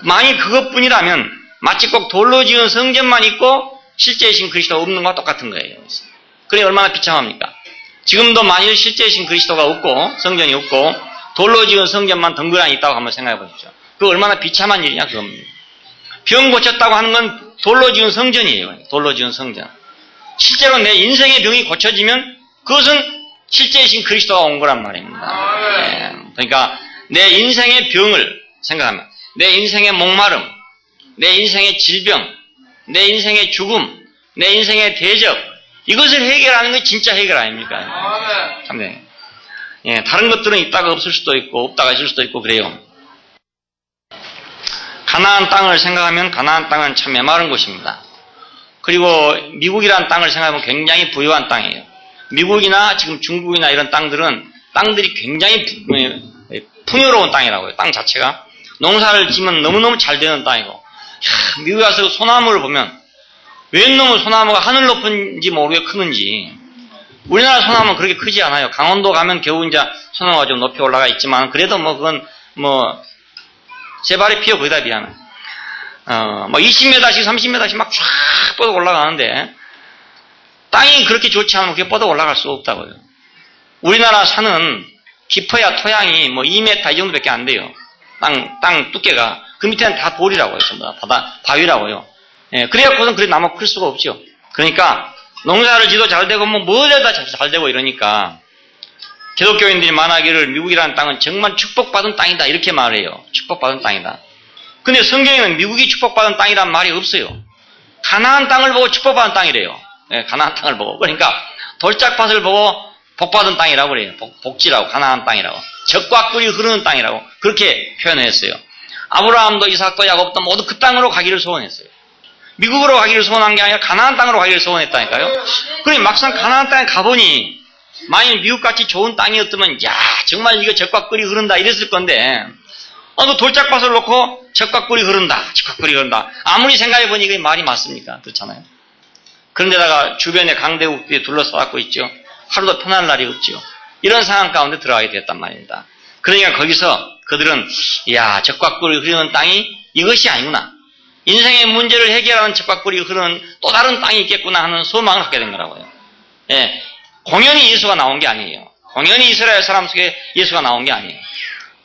만일 그것뿐이라면 마치 꼭 돌로 지은 성전만 있고 실제이신 그리스도가 없는 것과 똑같은 거예요. 그러니 얼마나 비참합니까? 지금도 만일 실제이신 그리스도가 없고 성전이 없고 돌로 지은 성전만 덩그러니 있다고 한번 생각해 보십시오. 그거 얼마나 비참한 일이냐 그겁니다. 병 고쳤다고 하는 건 돌로 지은 성전이에요. 돌로 지은 성전. 실제로 내 인생의 병이 고쳐지면 그것은 실제이신 그리스도가 온 거란 말입니다. 네. 그러니까 내 인생의 병을 생각하면 내 인생의 목마름, 내 인생의 질병, 내 인생의 죽음, 내 인생의 대적 이것을 해결하는 게 진짜 해결 아닙니까? 참 네. 예, 다른 것들은 있다가 없을 수도 있고 없다가 있을 수도 있고 그래요. 가나안 땅을 생각하면 가나안 땅은 참 메마른 곳입니다. 그리고 미국이라는 땅을 생각하면 굉장히 부유한 땅이에요. 미국이나 지금 중국이나 이런 땅들이 굉장히 풍요로운 땅이라고요. 땅 자체가. 농사를 지면 너무너무 잘 되는 땅이고. 미국에 가서 소나무를 보면 웬 놈의 소나무가 하늘 높은지 모르게 크는지. 우리나라 소나무는 그렇게 크지 않아요. 강원도 가면 겨우 이제 소나무가 좀 높이 올라가 있지만 그래도 뭐 그건 뭐 제 발에 피어 거기다 비하면. 뭐 20m씩 30m씩 막 쫙 뻗어 올라가는데 땅이 그렇게 좋지 않으면 그게 뻗어 올라갈 수 없다고요. 우리나라 산은 깊어야 토양이 뭐 2m 이 정도밖에 안 돼요. 땅 두께가. 그 밑에는 다 돌이라고요. 전부 다 바위라고요. 예, 그래갖고는 그래 나무 클 수가 없죠. 그러니까 농사를 지도 잘 되고 뭐래도 잘 되고 이러니까 기독교인들이 말하기를 미국이라는 땅은 정말 축복받은 땅이다 이렇게 말해요. 축복받은 땅이다. 근데 성경에는 미국이 축복받은 땅이란 말이 없어요. 가나안 땅을 보고 축복받은 땅이래요. 예, 가나안 땅을 보고. 그러니까 돌짝밭을 보고 복받은 땅이라고 그래요. 복지라고, 가나안 땅이라고. 젖과 꿀이 흐르는 땅이라고 그렇게 표현했어요. 아브라함도 이삭도 야곱도 모두 그 땅으로 가기를 소원했어요. 미국으로 가기를 소원한 게 아니라 가나안 땅으로 가기를 소원했다니까요. 그러니 막상 가나안 땅에 가보니 만일 미국같이 좋은 땅이었다면 야 정말 이거 젖과 꿀이 흐른다 이랬을 건데 그 돌짝밭을 놓고 젖과 꿀이 흐른다. 젖과 꿀이 흐른다. 아무리 생각해보니 이게 말이 맞습니까? 그렇잖아요. 그런데다가 주변에 강대국들이 둘러싸고 있죠. 하루도 편할 날이 없죠. 이런 상황 가운데 들어가게 됐단 말입니다. 그러니까 거기서 그들은 야 젖과 꿀이 흐르는 땅이 이것이 아니구나. 인생의 문제를 해결하는 젖과 꿀이 흐르는 또 다른 땅이 있겠구나 하는 소망을 갖게 된 거라고요. 예, 공연히 예수가 나온 게 아니에요. 공연히 이스라엘 사람 속에 예수가 나온 게 아니에요.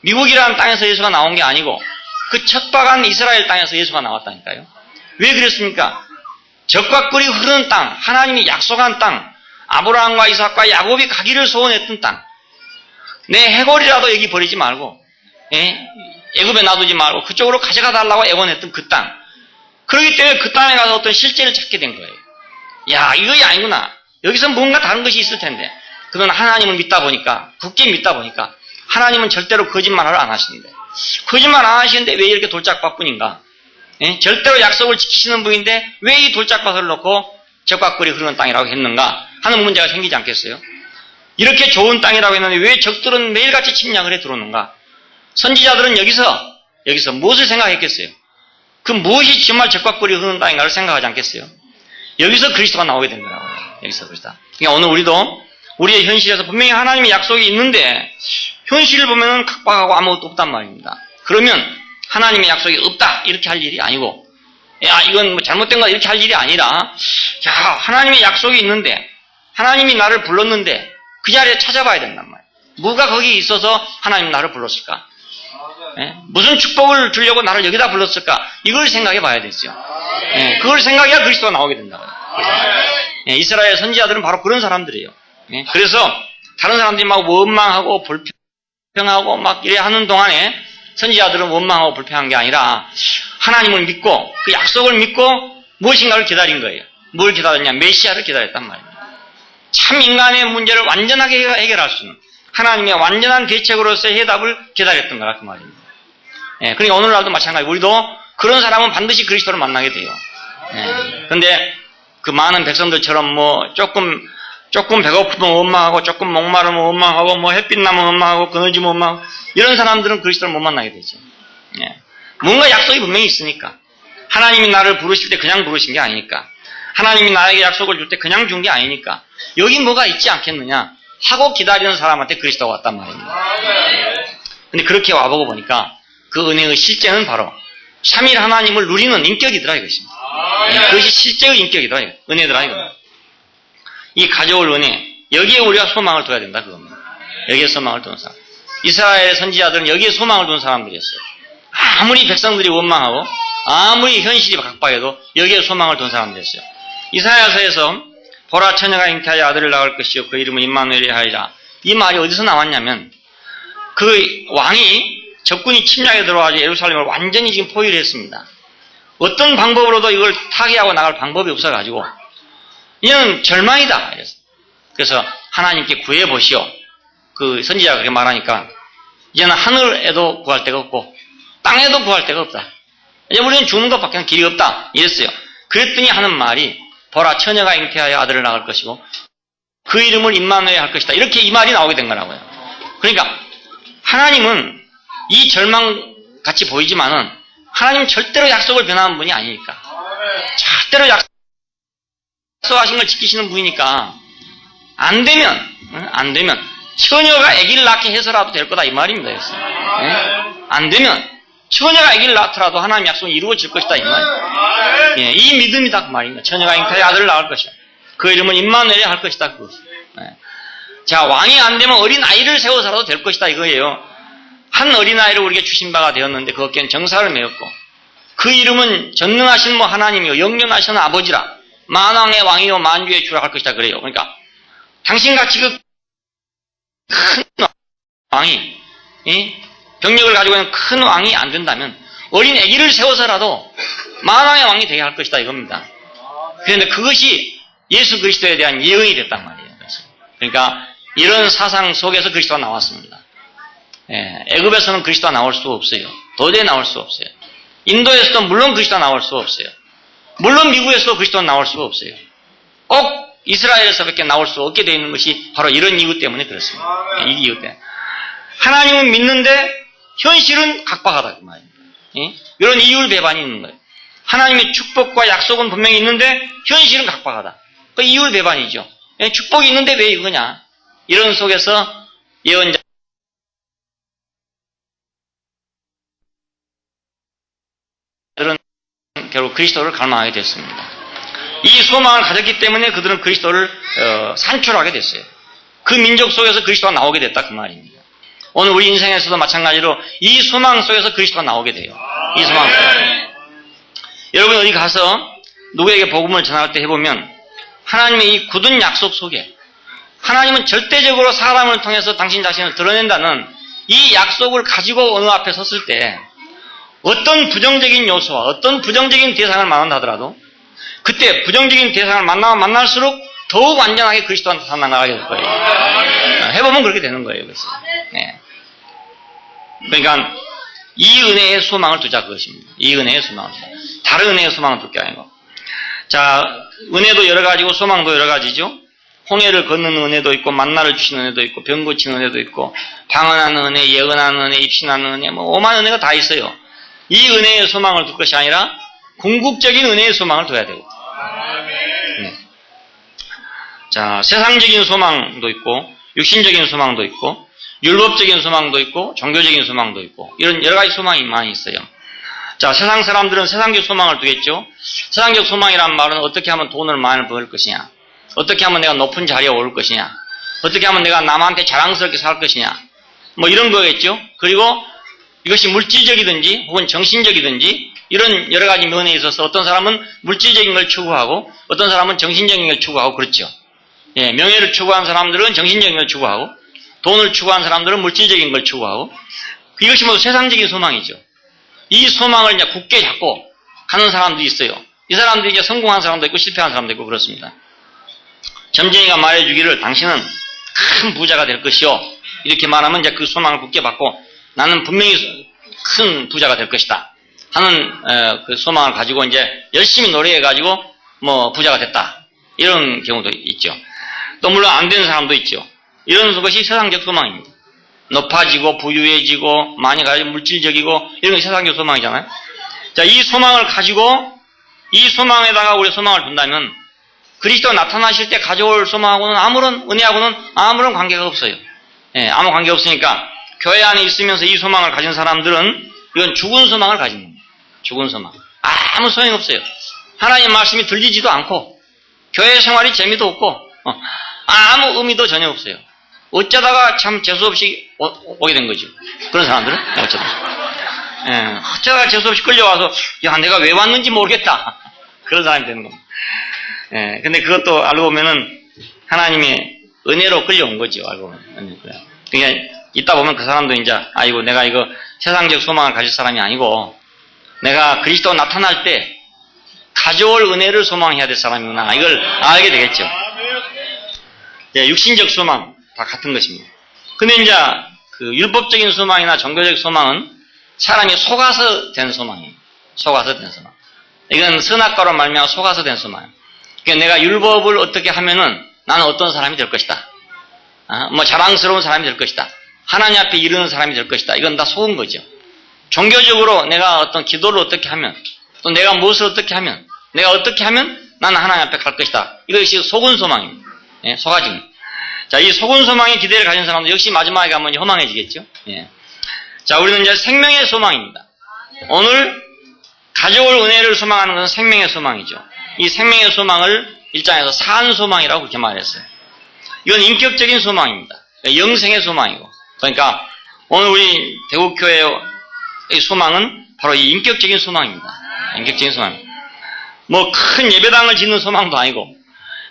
미국이라는 땅에서 예수가 나온 게 아니고 그 척박한 이스라엘 땅에서 예수가 나왔다니까요. 왜 그랬습니까? 젖과 꿀이 흐르는 땅, 하나님이 약속한 땅, 아브라함과 이삭과 야곱이 가기를 소원했던 땅. 내 해골이라도 여기 버리지 말고 애굽에 놔두지 말고 그쪽으로 가져가 달라고 애원했던 그 땅. 그렇기 때문에 그 땅에 가서 어떤 실제를 찾게 된 거예요. 야 이거 아니구나. 여기서 뭔가 다른 것이 있을 텐데 그는 하나님을 믿다 보니까 굳게 믿다 보니까 하나님은 절대로 거짓말을 안 하시는데 거짓말 안 하시는데 왜 이렇게 돌짝밭뿐인가? 예? 절대로 약속을 지키시는 분인데 왜 이 돌짝밭을 놓고 적과꿀이 흐르는 땅이라고 했는가 하는 문제가 생기지 않겠어요? 이렇게 좋은 땅이라고 했는데 왜 적들은 매일같이 침략을 해 들어오는가? 선지자들은 여기서 무엇을 생각했겠어요? 그 무엇이 정말 적과꿀이 흐르는 땅인가를 생각하지 않겠어요? 여기서 그리스도가 나오게 된 거라고요. 여기서 그리스도. 그러니까 오늘 우리도 우리의 현실에서 분명히 하나님의 약속이 있는데 현실을 보면은 각박하고 아무것도 없단 말입니다. 그러면 하나님의 약속이 없다 이렇게 할 일이 아니고 야 이건 뭐 잘못된 거다 이렇게 할 일이 아니라 자 하나님의 약속이 있는데 하나님이 나를 불렀는데 그 자리에 찾아봐야 된단 말이에요. 뭐가 거기 있어서 하나님 나를 불렀을까? 예? 무슨 축복을 주려고 나를 여기다 불렀을까? 이걸 생각해 봐야 되죠. 예? 그걸 생각해야 그리스도가 나오게 된다고요. 예? 이스라엘 선지자들은 바로 그런 사람들이에요. 예? 그래서 다른 사람들이 막 원망하고 불평하고 막 이래 하는 동안에 선지자들은 원망하고 불평한 게 아니라 하나님을 믿고 그 약속을 믿고 무엇인가를 기다린 거예요. 뭘 기다렸냐? 메시아를 기다렸단 말입니다. 참 인간의 문제를 완전하게 해결할 수 있는 하나님의 완전한 대책으로서의 해답을 기다렸던 거라 그 말입니다. 예, 그러니까 오늘날도 마찬가지. 우리도 그런 사람은 반드시 그리스도를 만나게 돼요. 예, 근데 그 많은 백성들처럼 뭐 조금 배고프면 원망하고 조금 목마르면 원망하고 뭐 햇빛 나면 원망하고 그늘지면 원망하고 이런 사람들은 그리스도를 못 만나게 되죠. 예, 뭔가 약속이 분명히 있으니까 하나님이 나를 부르실 때 그냥 부르신 게 아니니까 하나님이 나에게 약속을 줄 때 그냥 준 게 아니니까 여기 뭐가 있지 않겠느냐 하고 기다리는 사람한테 그리스도가 왔단 말입니다. 근데 그렇게 와보고 보니까 그 은혜의 실제는 바로 삼일 하나님을 누리는 인격이더라 이것입니다. 그것이 실제의 인격이더라 은혜더라 이겁니다. 이 가져올 은혜 여기에 우리가 소망을 둬야 된다 그겁니다. 여기에 소망을 두는 사람. 이스라엘의 선지자들은 여기에 소망을 두는 사람들이었어요. 아무리 백성들이 원망하고 아무리 현실이 각박해도 여기에 소망을 둔 사람들이었어요. 이사야서에서 보라 처녀가 잉태하여 아들을 낳을 것이요 그 이름은 임마누엘이 하리라. 이 말이 어디서 나왔냐면 그 왕이 적군이 침략에 들어와서 예루살렘을 완전히 지금 포위를 했습니다. 어떤 방법으로도 이걸 타개하고 나갈 방법이 없어가지고 이는 절망이다. 그래서 하나님께 구해보시오. 그 선지자가 그렇게 말하니까 이제는 하늘에도 구할 데가 없고 땅에도 구할 데가 없다. 이제 우리는 죽는 것밖에 길이 없다. 이랬어요. 그랬더니 하는 말이 보라 처녀가 잉태하여 아들을 낳을 것이고 그 이름을 임마누엘 할 것이다. 이렇게 이 말이 나오게 된 거라고요. 그러니까 하나님은 이 절망같이 보이지만은 하나님은 절대로 약속을 변하는 분이 아니니까 절대로 약속하신 걸 지키시는 분이니까 안 되면 처녀가 아기를 낳게 해서라도 될 거다 이 말입니다. 안 되면 처녀가 아기를 낳더라도 하나님 약속이 이루어질 것이다 이 말이에요. 예, 이 믿음이다 그 말입니다. 처녀가 잉태하여 아들을 낳을 것이야. 그 이름은 임마누엘이 할 것이다 그것. 예. 자 왕이 안 되면 어린 아이를 세워서라도 될 것이다 이거예요. 한 어린 아이를 우리에게 주신 바가 되었는데 그것께는 정사를 메웠고 그 이름은 전능하신 뭐 하나님이요 영원하신 아버지라 만왕의 왕이요 만주의 주라 할 것이다 그래요. 그러니까 당신같이 그 큰 왕이 병력을 가지고 있는 큰 왕이 안 된다면 어린 아기를 세워서라도 만왕의 왕이 되게 할 것이다 이겁니다. 그런데 그것이 예수 그리스도에 대한 예언이 됐단 말이에요. 그러니까 이런 사상 속에서 그리스도가 나왔습니다. 애굽에서는 그리스도가 나올 수가 없어요. 도저히 나올 수 없어요. 인도에서도 물론 그리스도가 나올 수 없어요. 물론 미국에서도 그리스도가 나올 수가 없어요. 꼭 이스라엘에서밖에 나올 수 없게 되어 있는 것이 바로 이런 이유 때문에 그렇습니다. 이 이유 때문에. 하나님은 믿는데 현실은 각박하다 그 말입니다. 이런 이율 배반이 있는 거예요. 하나님의 축복과 약속은 분명히 있는데 현실은 각박하다. 그 이율 배반이죠. 축복이 있는데 왜 이거냐. 이런 속에서 예언자들은 결국 그리스도를 갈망하게 됐습니다. 이 소망을 가졌기 때문에 그들은 그리스도를 산출하게 됐어요. 그 민족 속에서 그리스도가 나오게 됐다 그 말입니다. 오늘 우리 인생에서도 마찬가지로 이 소망 속에서 그리스도가 나오게 돼요. 이 소망 속에서. 여러분 어디 가서 누구에게 복음을 전할 때 해보면 하나님의 이 굳은 약속 속에 하나님은 절대적으로 사람을 통해서 당신 자신을 드러낸다는 이 약속을 가지고 어느 앞에 섰을 때 어떤 부정적인 요소와 어떤 부정적인 대상을 만난다 하더라도 그때 부정적인 대상을 만나면 만날수록 더욱 완전하게 그리스도가 나타나게 될 거예요. 해보면 그렇게 되는 거예요. 그래서. 네. 그러니까 이 은혜의 소망을 두자 그것입니다. 이 은혜의 소망을 두자. 다른 은혜의 소망을 둘 게 아니고. 자, 은혜도 여러 가지고 소망도 여러 가지죠. 홍해를 걷는 은혜도 있고 만나를 주시는 은혜도 있고 병 고치는 은혜도 있고 방언하는 은혜, 예언하는 은혜, 입신하는 은혜, 뭐 오만 은혜가 다 있어요. 이 은혜의 소망을 둘 것이 아니라 궁극적인 은혜의 소망을 둬야 되고. 자, 세상적인 소망도 있고 육신적인 소망도 있고 율법적인 소망도 있고 종교적인 소망도 있고 이런 여러 가지 소망이 많이 있어요. 자, 세상 사람들은 세상적 소망을 두겠죠. 세상적 소망이란 말은 어떻게 하면 돈을 많이 벌 것이냐, 어떻게 하면 내가 높은 자리에 오를 것이냐, 어떻게 하면 내가 남한테 자랑스럽게 살 것이냐, 뭐 이런 거겠죠. 그리고 이것이 물질적이든지 혹은 정신적이든지 이런 여러 가지 면에 있어서 어떤 사람은 물질적인 걸 추구하고 어떤 사람은 정신적인 걸 추구하고 그렇죠. 예, 명예를 추구하는 사람들은 정신적인 걸 추구하고 돈을 추구하는 사람들은 물질적인 걸 추구하고 이것이 모두 세상적인 소망이죠. 이 소망을 이제 굳게 잡고 가는 사람도 있어요. 이 사람들이 이제 성공한 사람도 있고 실패한 사람도 있고 그렇습니다. 점쟁이가 말해주기를 당신은 큰 부자가 될 것이요. 이렇게 말하면 이제 그 소망을 굳게 받고 나는 분명히 큰 부자가 될 것이다 하는 그 소망을 가지고 이제 열심히 노력해가지고 뭐 부자가 됐다. 이런 경우도 있죠. 또 물론 안 되는 사람도 있죠. 이런 것이 세상적 소망입니다. 높아지고 부유해지고 많이 가지고 물질적이고 이런 게 세상적 소망이잖아요. 자, 이 소망을 가지고 이 소망에다가 우리 소망을 둔다면 그리스도 나타나실 때 가져올 소망하고는 아무런 은혜하고는 아무런 관계가 없어요. 예, 아무 관계 없으니까 교회 안에 있으면서 이 소망을 가진 사람들은 이건 죽은 소망을 가진 겁니다. 죽은 소망. 아무 소용이 없어요. 하나님 말씀이 들리지도 않고 교회 생활이 재미도 없고 아무 의미도 전혀 없어요. 어쩌다가 참 재수없이 오게 된 거죠. 그런 사람들은 어쩌다가 재수없이 끌려와서 야 내가 왜 왔는지 모르겠다. 그런 사람이 되는 겁니다. 예, 근데 그것도 알고 보면은 하나님의 은혜로 끌려온 거죠. 알고 보면. 그러니까 있다 보면 그 사람도 이제 아이고 내가 이거 세상적 소망을 가질 사람이 아니고 내가 그리스도 나타날 때 가져올 은혜를 소망해야 될 사람이구나. 이걸 알게 되겠죠. 예, 육신적 소망 다 같은 것입니다. 근데 이제 그 율법적인 소망이나 종교적 소망은 사람이 속아서 된 소망이에요. 속아서 된 소망. 이건 선악과로 말미암아 속아서 된 소망이에요. 그러니까 내가 율법을 어떻게 하면은 나는 어떤 사람이 될 것이다. 뭐 자랑스러운 사람이 될 것이다. 하나님 앞에 이르는 사람이 될 것이다. 이건 다 속은 거죠. 종교적으로 내가 어떤 기도를 어떻게 하면 또 내가 무엇을 어떻게 하면 내가 어떻게 하면 나는 하나님 앞에 갈 것이다. 이것이 속은 소망입니다. 예, 속아집니다. 자, 이 속은 소망의 기대를 가진 사람도 역시 마지막에 가면 허망해지겠죠. 예. 자, 우리는 이제 생명의 소망입니다. 오늘 가져올 은혜를 소망하는 것은 생명의 소망이죠. 이 생명의 소망을 1장에서 산소망이라고 그렇게 말했어요. 이건 인격적인 소망입니다. 영생의 소망이고. 그러니까 오늘 우리 대국교회의 소망은 바로 이 인격적인 소망입니다. 인격적인 소망입니다. 뭐 큰 예배당을 짓는 소망도 아니고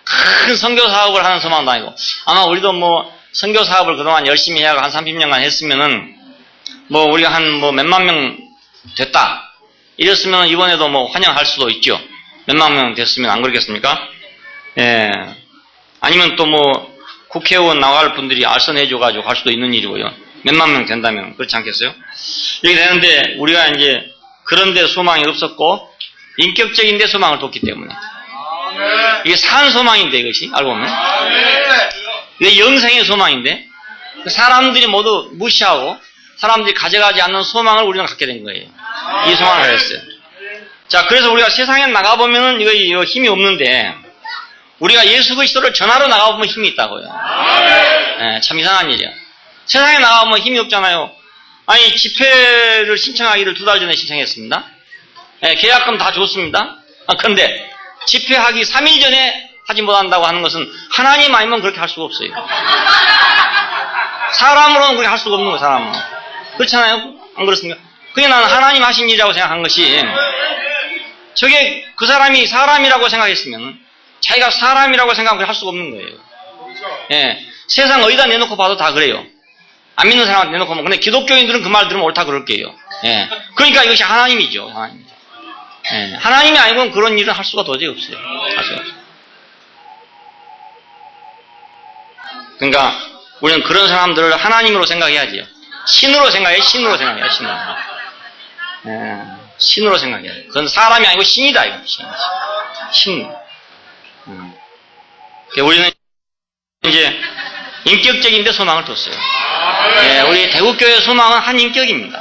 큰 선교 사업을 하는 소망도 아니고 아마 우리도 뭐 선교 사업을 그동안 열심히 해야 한 30년간 했으면은 뭐 우리가 한 뭐 몇만 명 됐다 이랬으면 이번에도 뭐 환영할 수도 있죠. 몇만 명 됐으면 안 그러겠습니까? 예. 아니면 또 뭐 국회의원 나갈 분들이 알선해줘가지고 갈 수도 있는 일이고요. 몇만 명 된다면 그렇지 않겠어요? 이렇게 되는데 우리가 이제 그런데 소망이 없었고 인격적인데 소망을 뒀기 때문에 이게 산 소망인데 이것이 알고 보면 이게 영생의 소망인데 사람들이 모두 무시하고 사람들이 가져가지 않는 소망을 우리는 갖게 된 거예요. 이 소망을 가졌어요. 자, 그래서 우리가 세상에 나가보면은 이거 힘이 없는데 우리가 예수 그리스도를 전하러 나가보면 힘이 있다고요. 네, 참 이상한 일이야. 세상에 나가보면 힘이 없잖아요. 아니 집회를 신청하기를 2달 전에 신청했습니다. 네, 계약금 다 줬습니다. 그런데 집회하기 3일 전에 하지 못한다고 하는 것은 하나님 아니면 그렇게 할 수가 없어요. 사람으로는 그렇게 할 수가 없는 거예요. 사람은. 그렇잖아요. 안 그렇습니까? 그게 나는 하나님 하신 일이라고 생각한 것이 저게 그 사람이 사람이라고 생각했으면 자기가 사람이라고 생각하면 할 수가 없는 거예요. 예, 세상 어디다 내놓고 봐도 다 그래요. 안 믿는 사람한테 내놓고 보면. 근데 기독교인들은 그 말 들으면 옳다 그럴게요. 예, 그러니까 이것이 하나님이죠. 하나님이죠. 예, 하나님이 아니고는 그런 일을 할 수가 도저히 없어요. 할 수가 없어요. 그러니까 우리는 그런 사람들을 하나님으로 생각해야지요. 신으로 생각해, 신으로 생각해요, 신으로. 신으로 생각해요. 그건 사람이 아니고 신이다, 이거. 신. 우리는 이제 인격적인데 소망을 뒀어요. 우리 대구교회 소망은 한 인격입니다.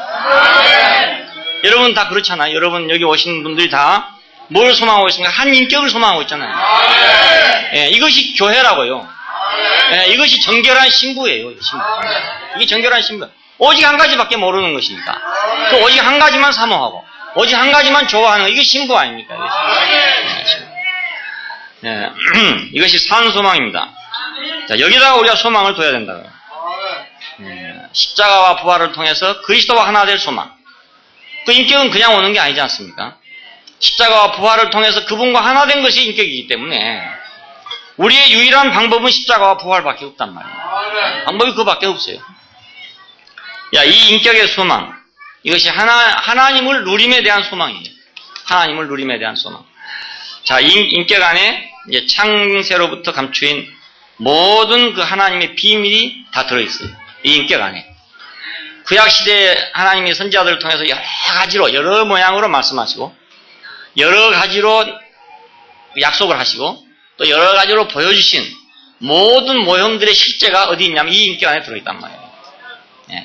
여러분 다 그렇잖아요. 여러분 여기 오신 분들이 다 뭘 소망하고 있습니까? 한 인격을 소망하고 있잖아요. 이것이 교회라고요. 이것이 정결한 신부예요. 신부. 이게 정결한 신부. 오직 한 가지밖에 모르는 것이니까. 그 오직 한 가지만 사모하고, 오직 한 가지만 좋아하는 거, 이게 신부 아닙니까? 이것이 산 소망입니다. 자, 여기다가 우리가 소망을 둬야 된다고요. 십자가와 부활을 통해서 그리스도와 하나 될 소망. 그 인격은 그냥 오는 게 아니지 않습니까? 십자가와 부활을 통해서 그분과 하나 된 것이 인격이기 때문에 우리의 유일한 방법은 십자가와 부활밖에 없단 말이에요. 방법이 그거밖에 없어요. 이 인격의 소망, 이것이 하나님을 누림에 대한 소망이에요. 하나님을 누림에 대한 소망. 자, 이 인격 안에 이제 창세로부터 감추인 모든 그 하나님의 비밀이 다 들어있어요. 이 인격 안에. 구약시대에 하나님의 선지자들을 통해서 여러 가지로, 여러 모양으로 말씀하시고, 여러 가지로 약속을 하시고, 또 여러 가지로 보여주신 모든 모형들의 실제가 어디 있냐면 이 인격 안에 들어있단 말이에요.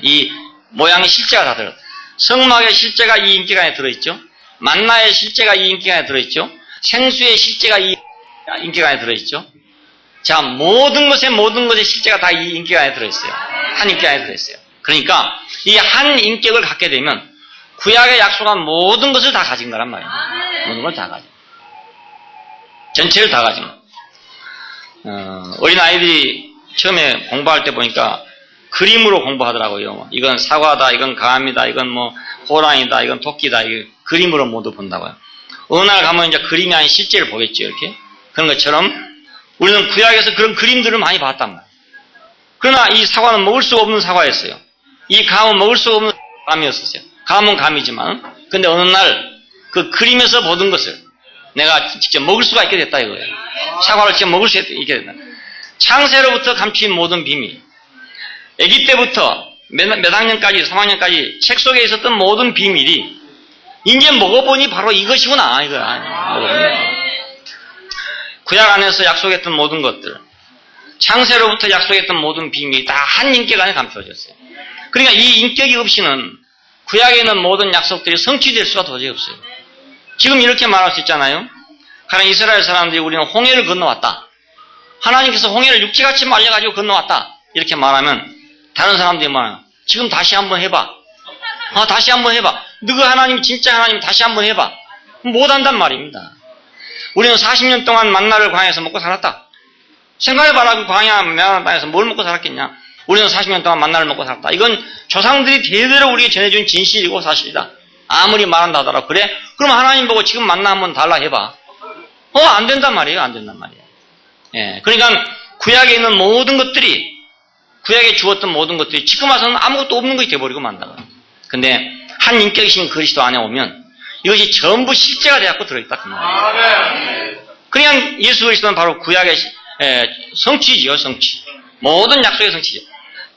이 모양의 실제가 다 들어있어요. 성막의 실제가 이 인격 안에 들어있죠. 만나의 실제가 이 인격 안에 들어있죠. 생수의 실제가 이 인격 안에 들어있죠. 자, 모든 것의 실제가 다 이 인격 안에 들어있어요. 한 인격 안에 들어있어요. 그러니까 이 한 인격을 갖게 되면 구약에 약속한 모든 것을 다 가진 거란 말이에요. 모든 걸 다 가진. 전체를 다 가진 거. 어린 아이들이 처음에 공부할 때 보니까 그림으로 공부하더라고요. 이건 사과다, 이건 감이다, 이건 뭐 호랑이다, 이건 토끼다, 이게 그림으로 모두 본다고요. 어느 날 가면 이제 그림이 아닌 실제를 보겠죠, 이렇게. 그런 것처럼 우리는 구약에서 그런 그림들을 많이 봤단 말이에요. 그러나 이 사과는 먹을 수가 없는 사과였어요. 이 감은 먹을 수가 없는 감이었어요. 감은 감이지만, 근데 어느 날 그 그림에서 보던 것을 내가 직접 먹을 수가 있게 됐다 이거예요. 사과를 직접 먹을 수 있게 됐다. 창세로부터 감추인 모든 비밀. 아기 때부터 몇 학년까지, 3학년까지 책 속에 있었던 모든 비밀이 이제 먹어보니 바로 이것이구나. 구약 안에서 약속했던 모든 것들, 창세로부터 약속했던 모든 비밀이 다 한 인격 안에 감춰졌어요. 그러니까 이 인격이 없이는 구약에 있는 모든 약속들이 성취될 수가 도저히 없어요. 지금 이렇게 말할 수 있잖아요. 하나님 이스라엘 사람들이 우리는 홍해를 건너왔다. 하나님께서 홍해를 육지같이 말려가지고 건너왔다. 이렇게 말하면 다른 사람들이 말해요. 지금 다시 한번 해봐. 다시 한번 해봐. 너가 하나님 진짜 하나님 다시 한번 해봐. 못한단 말입니다. 우리는 40년 동안 만나를 광야에서 먹고 살았다. 생각해봐라. 그 광야 메마른 땅에서 뭘 먹고 살았겠냐. 우리는 40년 동안 만나를 먹고 살았다. 이건 조상들이 대대로 우리에게 전해준 진실이고 사실이다. 아무리 말한다 하더라도 그래? 그럼 하나님 보고 지금 만나 한번 달라 해봐. 안 된단 말이에요. 안 된단 말이에요. 그러니까 구약에 있는 모든 것들이, 구약에 주었던 모든 것들이 지금 와서는 아무것도 없는 것이 돼버리고 만다고요. 근데 한 인격이신 그리스도 안에 오면 이것이 전부 실제가 되어갖고 들어있다. 그 말이에요. 그냥 예수 그리스도는 바로 구약의 성취지요. 성취. 모든 약속의 성취죠.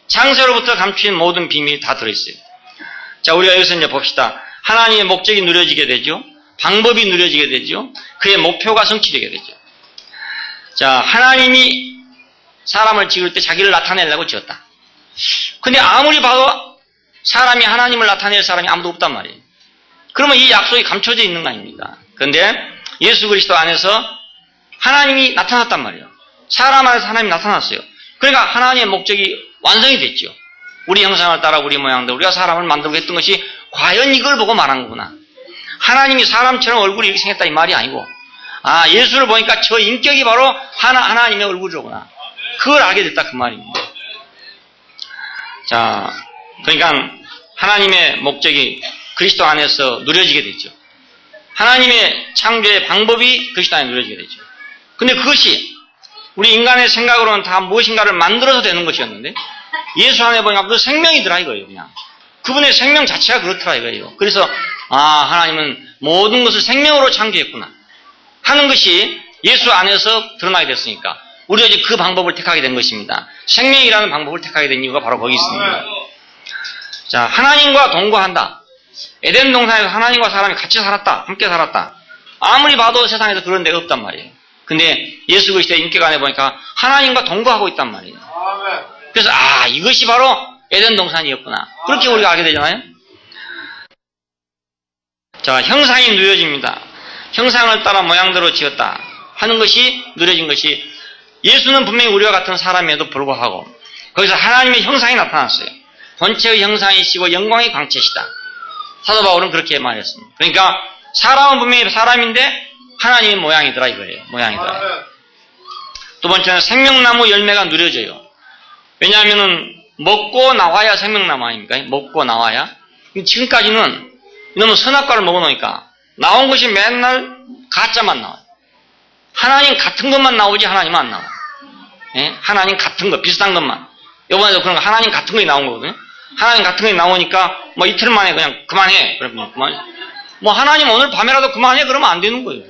창세로부터 감추인 모든 비밀이 다 들어있어요. 자, 우리가 여기서 이제 봅시다. 하나님의 목적이 누려지게 되죠. 방법이 누려지게 되죠. 그의 목표가 성취되게 되죠. 자, 하나님이 사람을 지을 때 자기를 나타내려고 지었다. 근데 아무리 봐도 사람이 하나님을 나타낼 사람이 아무도 없단 말이에요. 그러면 이 약속이 감춰져 있는 거 아닙니까? 그런데 예수 그리스도 안에서 하나님이 나타났단 말이에요. 사람 안에서 하나님이 나타났어요. 그러니까 하나님의 목적이 완성이 됐죠. 우리 형상을 따라 우리 모양대로 우리가 사람을 만들고 했던 것이 과연 이걸 보고 말한 거구나. 하나님이 사람처럼 얼굴이 이렇게 생겼다 이 말이 아니고, 예수를 보니까 저 인격이 바로 하나님의 얼굴이로구나. 그걸 알게 됐다 그 말입니다. 자, 그러니까 하나님의 목적이 그리스도 안에서 누려지게 되죠. 하나님의 창조의 방법이 그리스도 안에 누려지게 되죠. 근데 그것이 우리 인간의 생각으로는 다 무엇인가를 만들어서 되는 것이었는데 예수 안에 보니까 그 생명이더라 이거예요. 그냥 그분의 생명 자체가 그렇더라 이거예요. 그래서 하나님은 모든 것을 생명으로 창조했구나 하는 것이 예수 안에서 드러나게 됐으니까 우리가 이제 그 방법을 택하게 된 것입니다. 생명이라는 방법을 택하게 된 이유가 바로 거기 있습니다. 자, 하나님과 동거한다. 에덴 동산에서 하나님과 사람이 같이 살았다. 함께 살았다. 아무리 봐도 세상에서 그런 데가 없단 말이에요. 근데 예수 그리스도의 인격 안에 보니까 하나님과 동거하고 있단 말이에요. 그래서 이것이 바로 에덴 동산이었구나. 그렇게 우리가 알게 되잖아요. 자, 형상이 누려집니다. 형상을 따라 모양대로 지었다 하는 것이 누려진 것이 예수는 분명히 우리와 같은 사람에도 불구하고 거기서 하나님의 형상이 나타났어요. 본체의 형상이시고 영광의 광채시다. 사도 바울은 그렇게 말했습니다. 그러니까 사람은 분명히 사람인데 하나님의 모양이더라 이거예요. 모양이더라. 두 번째는 생명나무 열매가 누려져요. 왜냐하면은 먹고 나와야 생명나무 아닙니까? 먹고 나와야. 지금까지는 너무 선악과를 먹어놓으니까 나온 것이 맨날 가짜만 나와요. 하나님 같은 것만 나오지 하나님은 안 나와요. 예? 하나님 같은 것, 비슷한 것만. 이번에도 그런 거 하나님 같은 것이 나온 거거든요. 하나님 같은 것이 나오니까 뭐 이틀 만에 그냥 그만해. 그러면 그만. 뭐 하나님 오늘 밤에라도 그만해 그러면 안 되는 거예요.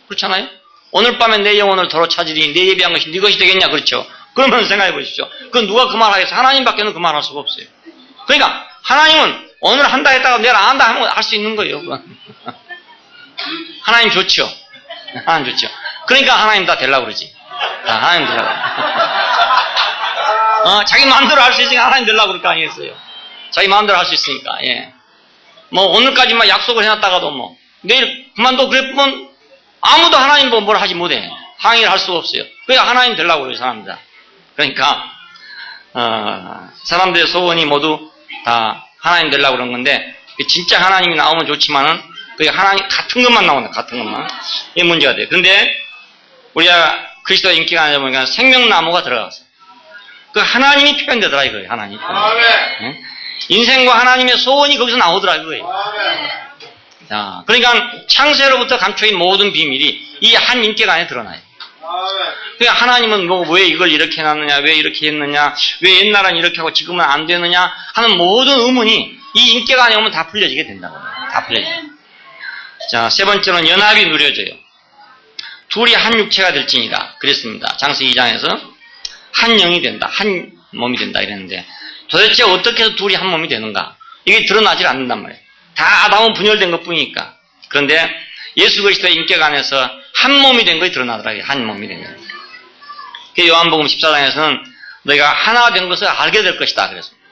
그렇잖아요? 오늘 밤에 내 영혼을 도로 찾으리니 내 예비한 것이 네 것이 되겠냐 그렇죠? 그러면 생각해 보십시오. 그건 누가 그 말하겠어? 하나님밖에는 그 말할 수가 없어요. 그러니까 하나님은 오늘 한다 했다가 내일 안 한다 하면 할 수 있는 거예요. 하나님 좋죠. 하나님 좋죠. 그러니까 하나님 다 되려고 그러지. 하나님 되려고. 자기 마음대로 할 수 있으니까 하나님 되려고 그럴 거 아니겠어요. 자기 마음대로 할 수 있으니까. 예. 뭐 오늘까지만 약속을 해놨다가도 뭐 내일 그만둬 그랬으면 아무도 하나님 뭘 하지 못해. 항의를 할 수가 없어요. 그러니까 하나님 되려고 그래요. 사람들. 그러니까 사람들의 소원이 모두 다 하나님 되려고 그런 건데 진짜 하나님이 나오면 좋지만은 그게 하나님 같은 것만 나온다. 같은 것만. 이게 문제가 돼요. 그런데 우리가 그리스도 인기가 아니라 보니까 생명나무가 들어갔어. 그 하나님이 표현되더라 이거예요. 하나님. 네? 인생과 하나님의 소원이 거기서 나오더라 이거예요. 자, 그러니까 창세로부터 감춰진 모든 비밀이 이 한 인격 안에 드러나요. 그러니까 하나님은 뭐 왜 이걸 이렇게 해놨느냐, 왜 이렇게 했느냐, 왜 옛날엔 이렇게 하고 지금은 안 되느냐 하는 모든 의문이 이 인격 안에 오면 다 풀려지게 된다고. 다 풀려져요. 자, 세 번째는 연합이 누려져요. 둘이 한 육체가 될지니라 그랬습니다. 창세기 2장에서 한 영이 된다, 한 몸이 된다 이랬는데 도대체 어떻게 해서 둘이 한 몸이 되는가? 이게 드러나질 않는단 말이에요. 다 아담은 분열된 것뿐이니까. 그런데 예수 그리스도의 인격 안에서 한 몸이 된 것이 드러나더라고요. 한 몸이 된 거예요. 요한복음 14장에서는 너희가 하나 된 것을 알게 될 것이다 그랬습니다.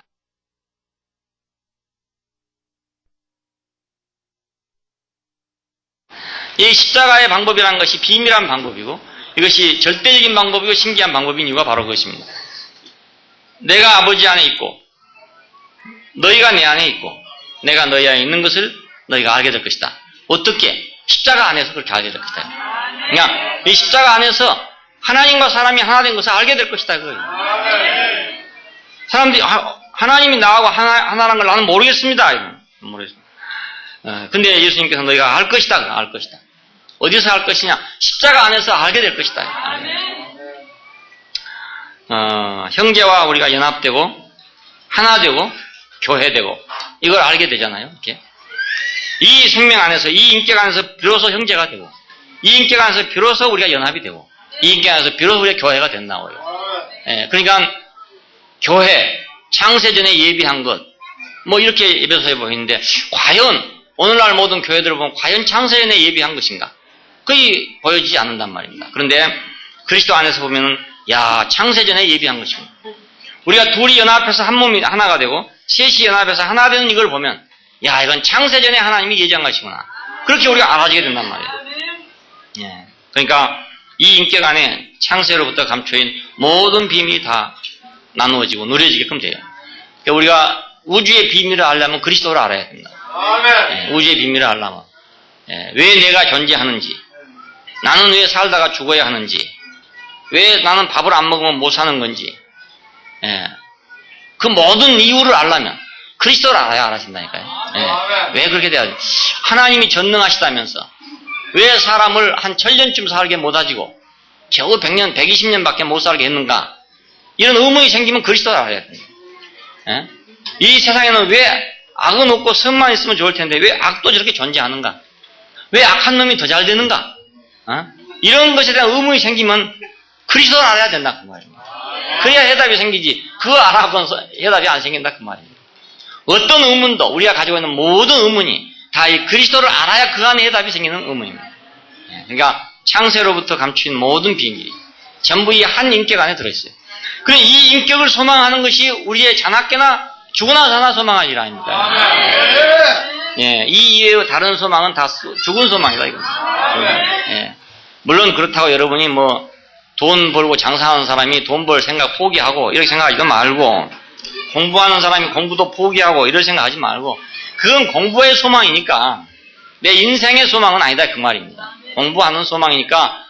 이 십자가의 방법이라는 것이 비밀한 방법이고 이것이 절대적인 방법이고 신기한 방법인 이유가 바로 그것입니다. 내가 아버지 안에 있고 너희가 내 안에 있고 내가 너희 안에 있는 것을 너희가 알게 될 것이다. 어떻게? 십자가 안에서 그렇게 알게 될 것이다. 그러니까 이 십자가 안에서 하나님과 사람이 하나 된 것을 알게 될 것이다. 그거예요. 사람들이 하나님이 나하고 하나라는 걸 나는 모르겠습니다. 모르겠습니다. 근데 예수님께서 너희가 알 것이다. 알 것이다. 어디서 알 것이냐? 십자가 안에서 알게 될 것이다. 형제와 우리가 연합되고 하나 되고 교회되고 이걸 알게 되잖아요. 이렇게. 이 생명 안에서 이 인격 안에서 비로소 형제가 되고 이 인격 안에서 비로소 우리가 연합이 되고 이 인격 안에서 비로소 우리가 교회가 된다고요. 그러니까 교회 창세전에 예비한 것 뭐 이렇게 에베소서에 보이는데 과연 오늘날 모든 교회들을 보면 과연 창세전에 예비한 것인가? 거의 보여지지 않는단 말입니다. 그런데 그리스도 안에서 보면은 야 창세전에 예비한 것이구나. 우리가 둘이 연합해서 한 몸이 하나가 되고 셋이 연합해서 하나 되는 이걸 보면 야 이건 창세전에 하나님이 예정한 것이구나. 그렇게 우리가 알아지게 된단 말이에요. 예. 그러니까 이 인격 안에 창세로부터 감춰진 모든 비밀이 다 나누어지고 누려지게끔 돼요. 그러니까 우리가 우주의 비밀을 알려면 그리스도를 알아야 된다. 예. 우주의 비밀을 알려면 왜 내가 존재하는지 나는 왜 살다가 죽어야 하는지 왜 나는 밥을 안 먹으면 못 사는 건지 그 모든 이유를 알려면 그리스도를 알아야 알아진다니까요. 왜 그렇게 돼야 돼? 하나님이 전능하시다면서 왜 사람을 한 1000년쯤 살게 못하지고 겨우 100년, 120년밖에 못 살게 했는가? 이런 의문이 생기면 그리스도를 알아야 돼요. 이 세상에는 왜 악은 없고 선만 있으면 좋을 텐데 왜 악도 저렇게 존재하는가? 왜 악한 놈이 더 잘 되는가? 이런 것에 대한 의문이 생기면 그리스도를 알아야 된다 그 말입니다. 그래야 해답이 생기지. 그거 알아보면 해답이 안 생긴다 그 말입니다. 어떤 의문도 우리가 가지고 있는 모든 의문이 다 이 그리스도를 알아야 그 안에 해답이 생기는 의문입니다. 그러니까 창세로부터 감추인 모든 비밀이 전부 이 한 인격 안에 들어있어요. 그럼 이 인격을 소망하는 것이 우리의 자나깨나 죽으나 사나 소망할 일 아닙니까? 예, 이 이외의 다른 소망은 다 죽은 소망이다 이겁니다. 예. 물론 그렇다고 여러분이 뭐 돈 벌고 장사하는 사람이 돈 벌 생각 포기하고 이렇게 생각하지 말고, 공부하는 사람이 공부도 포기하고 이럴 생각하지 말고, 그건 공부의 소망이니까 내 인생의 소망은 아니다 그 말입니다. 공부하는 소망이니까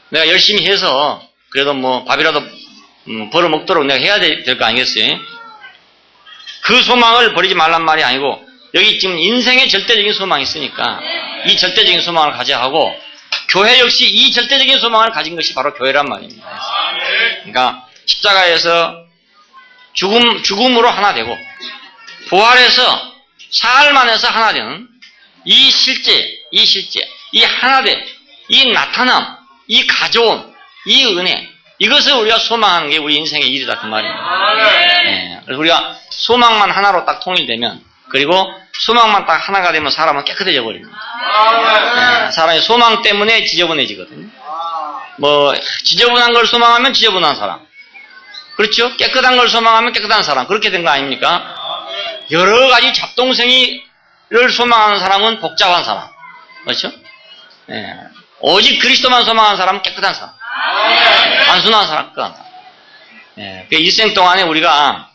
내가 열심히 해서 그래도 뭐 밥이라도 벌어 먹도록 내가 해야 될 거 아니겠어요? 그 소망을 버리지 말란 말이 아니고, 여기 지금 인생의 절대적인 소망이 있으니까 이 절대적인 소망을 가져야 하고, 교회 역시 이 절대적인 소망을 가진 것이 바로 교회란 말입니다. 그러니까 십자가에서 죽음으로 하나 되고 부활해서 사흘 만에서 하나 되는 이 실제, 이 하나됨, 이 나타남, 이 가져옴, 이 은혜, 이것을 우리가 소망하는 게 우리 인생의 일이다 그 말입니다. 네. 그래서 우리가 소망만 하나로 딱 통일되면, 그리고 소망만 딱 하나가 되면 사람은 깨끗해져 버립니다. 네. 사람이 소망 때문에 지저분해지거든요. 뭐 지저분한 걸 소망하면 지저분한 사람, 그렇죠? 깨끗한 걸 소망하면 깨끗한 사람, 그렇게 된 거 아닙니까? 여러 가지 잡동생이를 소망하는 사람은 복잡한 사람, 그렇죠? 네. 오직 그리스도만 소망하는 사람은 깨끗한 사람, 단순한 사람, 그 네. 일생 동안에 우리가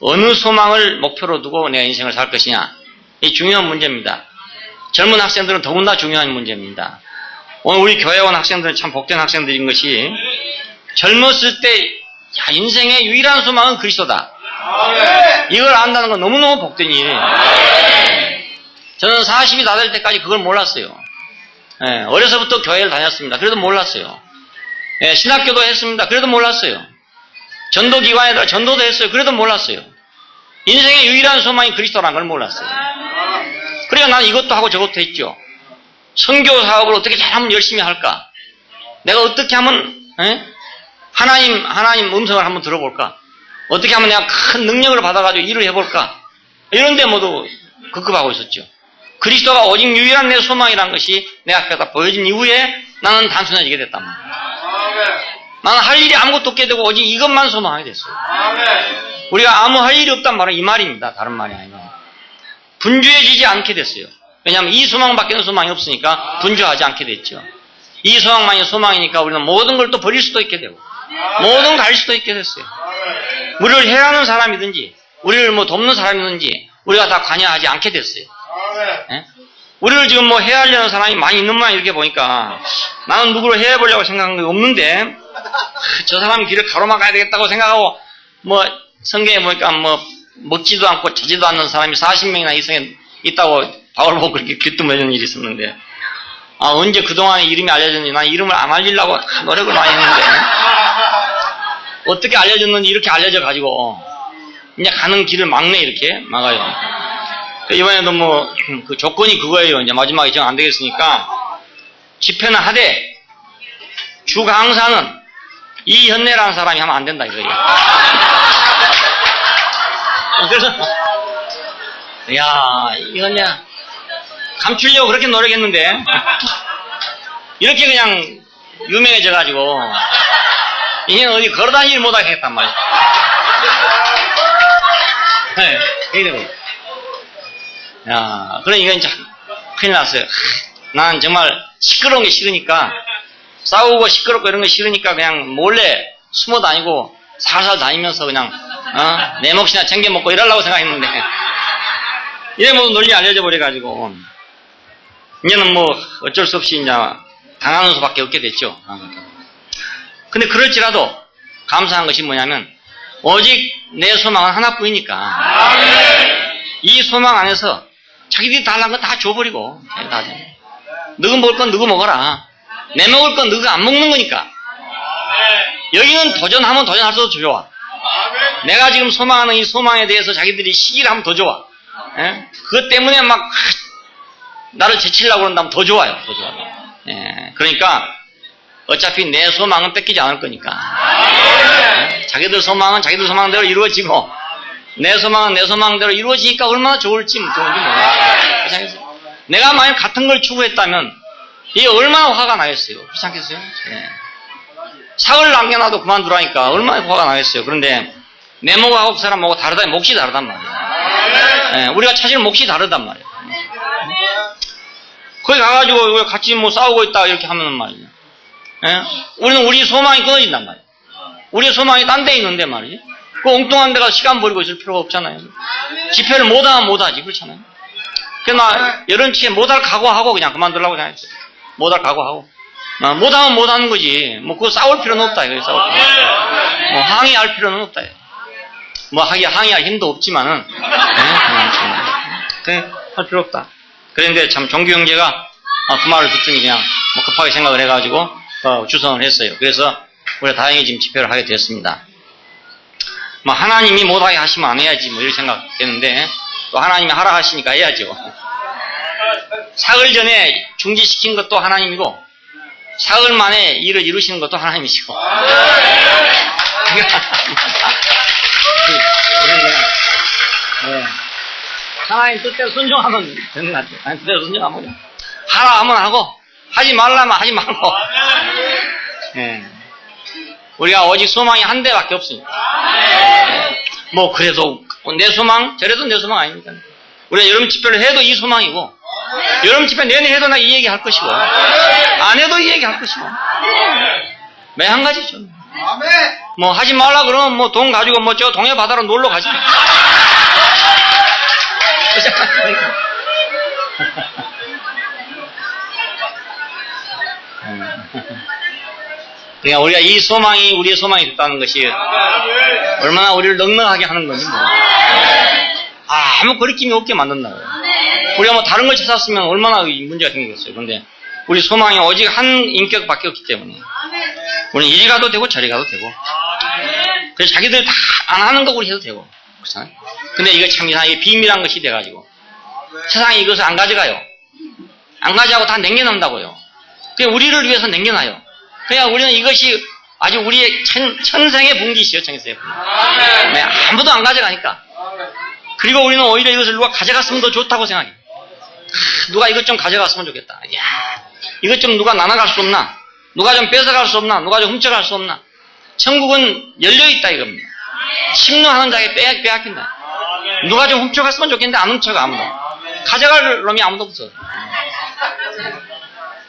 어느 소망을 목표로 두고 내 인생을 살 것이냐, 이 중요한 문제입니다. 젊은 학생들은 더군다나 중요한 문제입니다. 오늘 우리 교회 온 학생들은 참 복된 학생들인 것이, 젊었을 때 인생의 유일한 소망은 그리스도다, 이걸 안다는 건 너무너무 복된 일이에요. 저는 40이 다 될 때까지 그걸 몰랐어요. 예, 어려서부터 교회를 다녔습니다. 그래도 몰랐어요. 예, 신학교도 했습니다. 그래도 몰랐어요. 전도기관에다 전도도 했어요. 그래도 몰랐어요. 인생의 유일한 소망이 그리스도라는 걸 몰랐어요. 그러니까 나는 이것도 하고 저것도 했죠. 선교 사업을 어떻게 잘하면 열심히 할까? 내가 어떻게 하면 하나님 음성을 한번 들어볼까? 어떻게 하면 내가 큰 능력을 받아가지고 일을 해볼까? 이런데 모두 급급하고 있었죠. 그리스도가 오직 유일한 내 소망이라는 것이 내 앞에다 보여진 이후에 나는 단순해지게 됐단 말이에요. 나는 할 일이 아무것도 없게 되고 오직 이것만 소망하게 됐어요. 우리가 아무 할 일이 없단 말은 이 말입니다. 다른 말이 아니고. 분주해지지 않게 됐어요. 왜냐하면 이 소망밖에는 소망이 없으니까 분주하지 않게 됐죠. 이 소망만이 소망이니까 우리는 모든 걸 또 버릴 수도 있게 되고 모든 걸 갈 수도 있게 됐어요. 우리를 해하는 사람이든지 우리를 뭐 돕는 사람이든지 우리가 다 관여하지 않게 됐어요. 예? 우리를 지금 뭐 해하려는 사람이 많이 있는 모양 이렇게 보니까 나는 누구를 해해보려고 생각한 게 없는데 저 사람 길을 가로막아야 되겠다고 생각하고 뭐 성경에 보니까 뭐 먹지도 않고 자지도 않는 사람이 40명이나 이성에 있다고 바울 보고 그렇게 귀뜸해주는 일이 있었는데, 언제 그동안에 이름이 알려졌는지 난 이름을 안 알리려고 노력을 많이 했는데 어떻게 알려졌는지 이렇게 알려져 가지고 이제 가는 길을 막네, 이렇게 막아요. 이번에도 뭐 그 조건이 그거예요. 이제 마지막에 정 안 되겠으니까 집회는 하되 주 강사는 이현내라는 사람이 하면 안 된다 이거예요. 그래서 야, 이현내 감추려고 그렇게 노력했는데 이렇게 그냥 유명해져 가지고 이제 어디 걸어다니지 못하겠단 말이야. 네, 이래 뭐. 야, 그러니까 이제 큰일 났어요. 나는 정말 시끄러운 게 싫으니까, 싸우고 시끄럽고 이런 거 싫으니까 그냥 몰래 숨어 다니고 살살 다니면서 그냥 내 몫이나 챙겨 먹고 이러려고 생각했는데 이래 모두 널리 알려져 버려가지고 이제는 뭐 어쩔 수 없이 이제 당하는 수밖에 없게 됐죠. 근데 그럴지라도 감사한 것이 뭐냐면 오직 내 소망은 하나뿐이니까 이 소망 안에서 자기들이 달라는 건 다 줘버리고 다 줘. 너가 먹을 건 너가 먹어라. 내 먹을 건 너가 안 먹는 거니까. 여기는 도전하면 도전할수록 좋아. 내가 지금 소망하는 이 소망에 대해서 자기들이 시기를 하면 더 좋아. 예? 그것 때문에 막 나를 제치려고 그런다면 더 좋아요. 더 좋아요. 예. 그러니까 어차피 내 소망은 뺏기지 않을 거니까. 자기들 소망은 자기들 소망대로 이루어지고 내 소망은 내 소망대로 이루어지니까 얼마나 좋은지 모르겠어요. 내가 만약 같은 걸 추구했다면 이게 얼마나 화가 나겠어요. 그렇지 않겠어요? 네. 삭을 남겨놔도 그만두라니까 얼마나 화가 나겠어요. 그런데 내 목하고 그 사람 목하고 다르다, 몫이 다르단 말이에요. 네. 우리가 찾을 몫이 다르단 말이에요. 거기 가가지고 같이 뭐 싸우고 있다 이렇게 하면 말이에요. 네? 우리는 우리 소망이 끊어진단 말이에요. 우리 소망이 딴 데 있는데 말이지. 그 엉뚱한 데 가서 시간 버리고 있을 필요가 없잖아요. 집회를 못하면 못하지, 그렇잖아요. 그래서 나 여름치에 못할 각오하고 그냥 그만두려고 생각했어요. 못할 각오하고. 못하면 못하는 거지. 뭐 그거 싸울 필요는 없다 이거예요. 싸울 필요. 뭐 항의할 필요는 없다. 뭐 항의할 힘도 없지만은 할 필요 없다. 그런데 참 종교 형제가 그 말을 듣더니 그냥 뭐 급하게 생각을 해가지고 주선을 했어요. 그래서 우리가 다행히 지금 집회를 하게 됐습니다. 뭐 하나님이 못하게 하시면 안 해야지 뭐 이런 생각했는데 또 하나님이 하라 하시니까 해야죠. 사흘 전에 중지시킨 것도 하나님이고 사흘 만에 일을 이루시는 것도 하나님이시고 하나님 뜻대로 순종하면 되는 것 같아요. 하나님 뜻대로 순종하면 하라 하면 하고 하지 말라면 하지 말고 우리가 오직 소망이 한 대밖에 없으니까 뭐 그래도 내 소망 저래도 내 소망 아닙니까? 우리가 여름 집회를 해도 이 소망이고 여름 집회 내내 해도 나 이 얘기 할 것이고 안 해도 이 얘기 할 것이고 매 한 가지죠. 뭐 하지 말라 그러면 뭐 돈 가지고 뭐 저 동해 바다로 놀러 가지. 그러니까 우리가 이 소망이 우리의 소망이 됐다는 것이 얼마나 우리를 넉넉하게 하는 건지 뭐. 아무 거리낌이 없게 만든다고요. 우리가 뭐 다른 걸 찾았으면 얼마나 문제가 생겼어요. 그런데 우리 소망이 오직 한 인격밖에 없기 때문에 우리는 이리 가도 되고 저리 가도 되고 그래서 자기들 다 안 하는 거 우리 해도 되고 그렇잖아요. 근데 이거 참 이상하게 비밀한 것이 돼가지고 세상에 이것을 안 가져가요. 안 가져가고 다 남겨놓는다고요. 그냥 우리를 위해서 남겨놔요. 그냥 우리는 이것이 아주 우리의 천생의 분기시요, 천생의 분기. 네, 아무도 안 가져가니까. 그리고 우리는 오히려 이것을 누가 가져갔으면 더 좋다고 생각해요. 누가 이것 좀 가져갔으면 좋겠다. 야, 이것 좀 누가 나눠갈 수 없나? 누가 좀 뺏어갈 수 없나? 누가 좀 훔쳐갈 수 없나? 천국은 열려있다 이겁니다. 침노하는 자에게 빼앗긴다. 누가 좀 훔쳐갔으면 좋겠는데 안 훔쳐가 아무도. 가져갈 놈이 아무도 없어.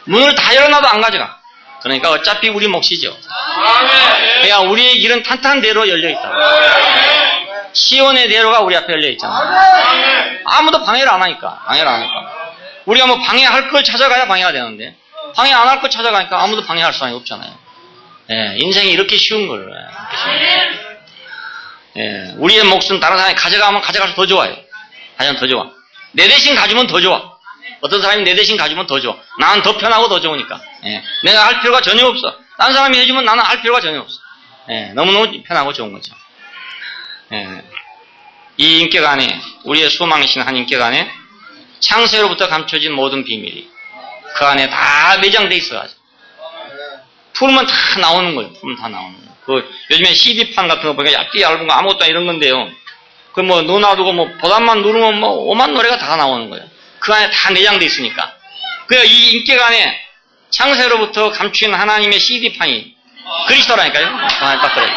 문을 다 열어놔도 안 가져가. 그러니까 어차피 우리 몫이죠. 그러니까 우리의 길은 탄탄대로 열려있다. 시온의 대로가 우리 앞에 열려있잖아. 아무도 방해를 안 하니까. 우리가 뭐 방해할 걸 찾아가야 방해가 되는데 방해 안 할 걸 찾아가니까 아무도 방해할 수가 없잖아요. 예, 인생이 이렇게 쉬운 걸. 예, 우리의 몫은 다른 사람이 가져가면 가져가서 더 좋아요. 가져가면 더 좋아. 내 대신 가지면 더 좋아. 어떤 사람이 내 대신 가지면 더 좋아. 나는 더 편하고 더 좋으니까. 예, 내가 할 필요가 전혀 없어. 다른 사람이 해주면 나는 할 필요가 전혀 없어. 예, 너무너무 편하고 좋은 거죠. 예, 이 인격 안에 우리의 소망이신 한 인격 안에 창세로부터 감춰진 모든 비밀이 그 안에 다 내장돼 있어가지고 풀면 다 나오는 거예요. 풀면 다 나오는 거예요. 그 요즘에 CD판 같은 거 보니까 얇게 얇은 거 아무것도 이런 건데요. 그 뭐 넣어놔두고 뭐 보단만 누르면 뭐 오만 노래가 다 나오는 거예요. 그 안에 다 내장돼 있으니까. 그래서 이 인격 안에 창세로부터 감추인 하나님의 CD판이 그리스도라니까요. 그 안에 딱 그래요.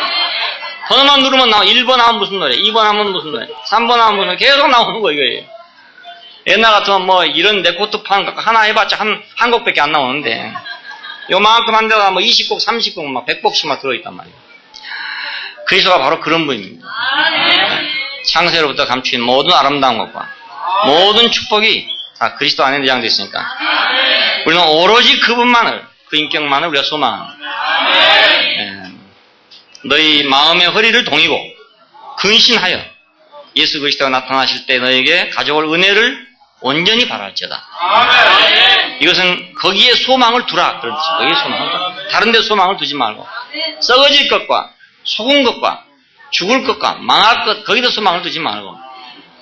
번호만 누르면 나와. 1번 하면 무슨 노래, 2번 하면 무슨 노래, 3번 하면 무슨 노래, 계속 나오는 거 이거예요. 옛날 같으면 뭐 이런 레코드판 하나 해봤자 한 곡밖에 안 나오는데 요만큼 한 데다 뭐 20곡, 30곡, 막 100곡씩 막 들어있단 말이에요. 그리스도가 바로 그런 분입니다. 창세로부터 감추인 모든 아름다운 것과 모든 축복이 다 그리스도 안에 내장되어 있으니까 우리는 오로지 그분만을, 그 인격만을 우리가 소망합니다. 너희 마음의 허리를 동이고 근신하여 예수 그리스도가 나타나실 때 너에게 가져올 은혜를 온전히 바랄지어다. 이것은 거기에 소망을 두라. 그렇지. 거기에 소망을 두라. 다른 데 소망을 두지 말고 썩어질 것과 속은 것과 죽을 것과 망할 것 거기다 소망을 두지 말고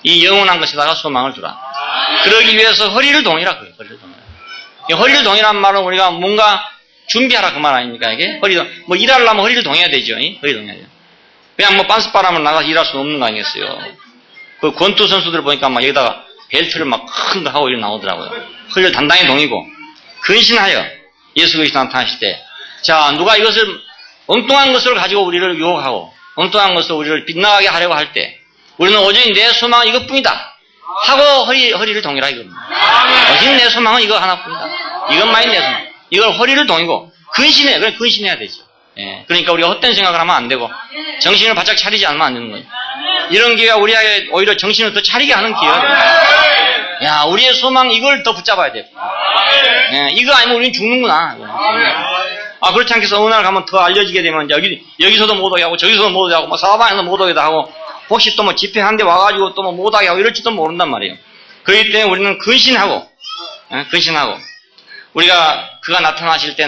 이 영원한 것에다가 소망을 두라. 그러기 위해서 허리를 동이라. 허리를 동이라. 이 허리를 동이란 말은 우리가 뭔가 준비하라 그 말 아닙니까 이게? 뭐 일하려면 허리를 동여야 되죠. 허리 동여야 돼요. 그냥 뭐 빤스바람을 나가서 일할 수는 없는 거 아니겠어요. 그 권투 선수들 보니까 막 여기다가 벨트를 막 큰 거 하고 이렇게 나오더라고요. 허리를 단단히 동이고 근신하여 예수 그리스도 나타나실 때, 자 누가 이것을 엉뚱한 것을 가지고 우리를 유혹하고 엉뚱한 것을 우리를 빗나가게 하려고 할 때, 우리는 오직 내 소망은 이것뿐이다 하고 허리를 동이라 이겁니다. 오직 내 소망은 이거 하나뿐이다. 이것만이 내 소망. 이걸 허리를 동이고 근신해. 그래 근신해야 되죠. 예. 그러니까 우리가 헛된 생각을 하면 안 되고 정신을 바짝 차리지 않으면 안 되는 거예요. 이런 기회가 우리에게 오히려 정신을 더 차리게 하는 기회가 됩니다. 야, 우리의 소망 이걸 더 붙잡아야 돼. 예, 이거 아니면 우리는 죽는구나. 아, 그렇지 않겠어. 어느 날 가면 더 알려지게 되면 여기서도 못 오게 하고 저기서도 못 오게 하고 뭐 사방에서 못 오게 하고 혹시 또 뭐 집회 한 대 와가지고 또 뭐 못 오게 하고 이럴지도 모른단 말이에요. 그렇기 때문에 우리는 근신하고 우리가 그가 나타나실 때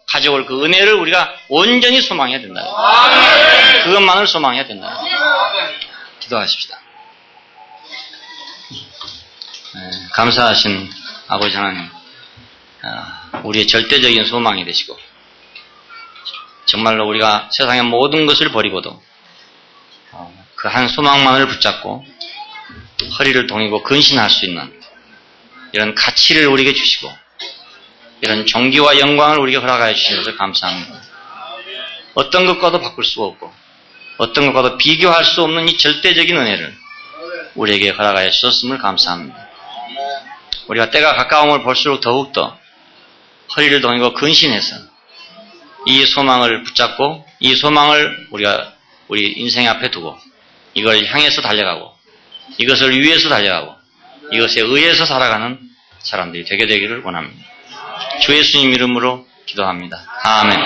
가져올 그 은혜를 우리가 온전히 소망해야 된다. 그것만을 소망해야 된다. 기도하십시다. 감사하신 아버지 하나님, 우리의 절대적인 소망이 되시고 정말로 우리가 세상의 모든 것을 버리고도 그 한 소망만을 붙잡고 허리를 동이고 근신할 수 있는 이런 가치를 우리에게 주시고 이런 존귀와 영광을 우리에게 허락하여 주셔서 감사합니다. 어떤 것과도 바꿀 수가 없고 어떤 것과도 비교할 수 없는 이 절대적인 은혜를 우리에게 허락하여 주셨음을 감사합니다. 우리가 때가 가까움을 볼수록 더욱더 허리를 동이고 근신해서 이 소망을 붙잡고 이 소망을 우리가 우리 인생 앞에 두고 이걸 향해서 달려가고 이것을 위해서 달려가고 이것에 의해서 살아가는 사람들이 되게 되기를 원합니다. 주 예수님 이름으로 기도합니다. 아멘.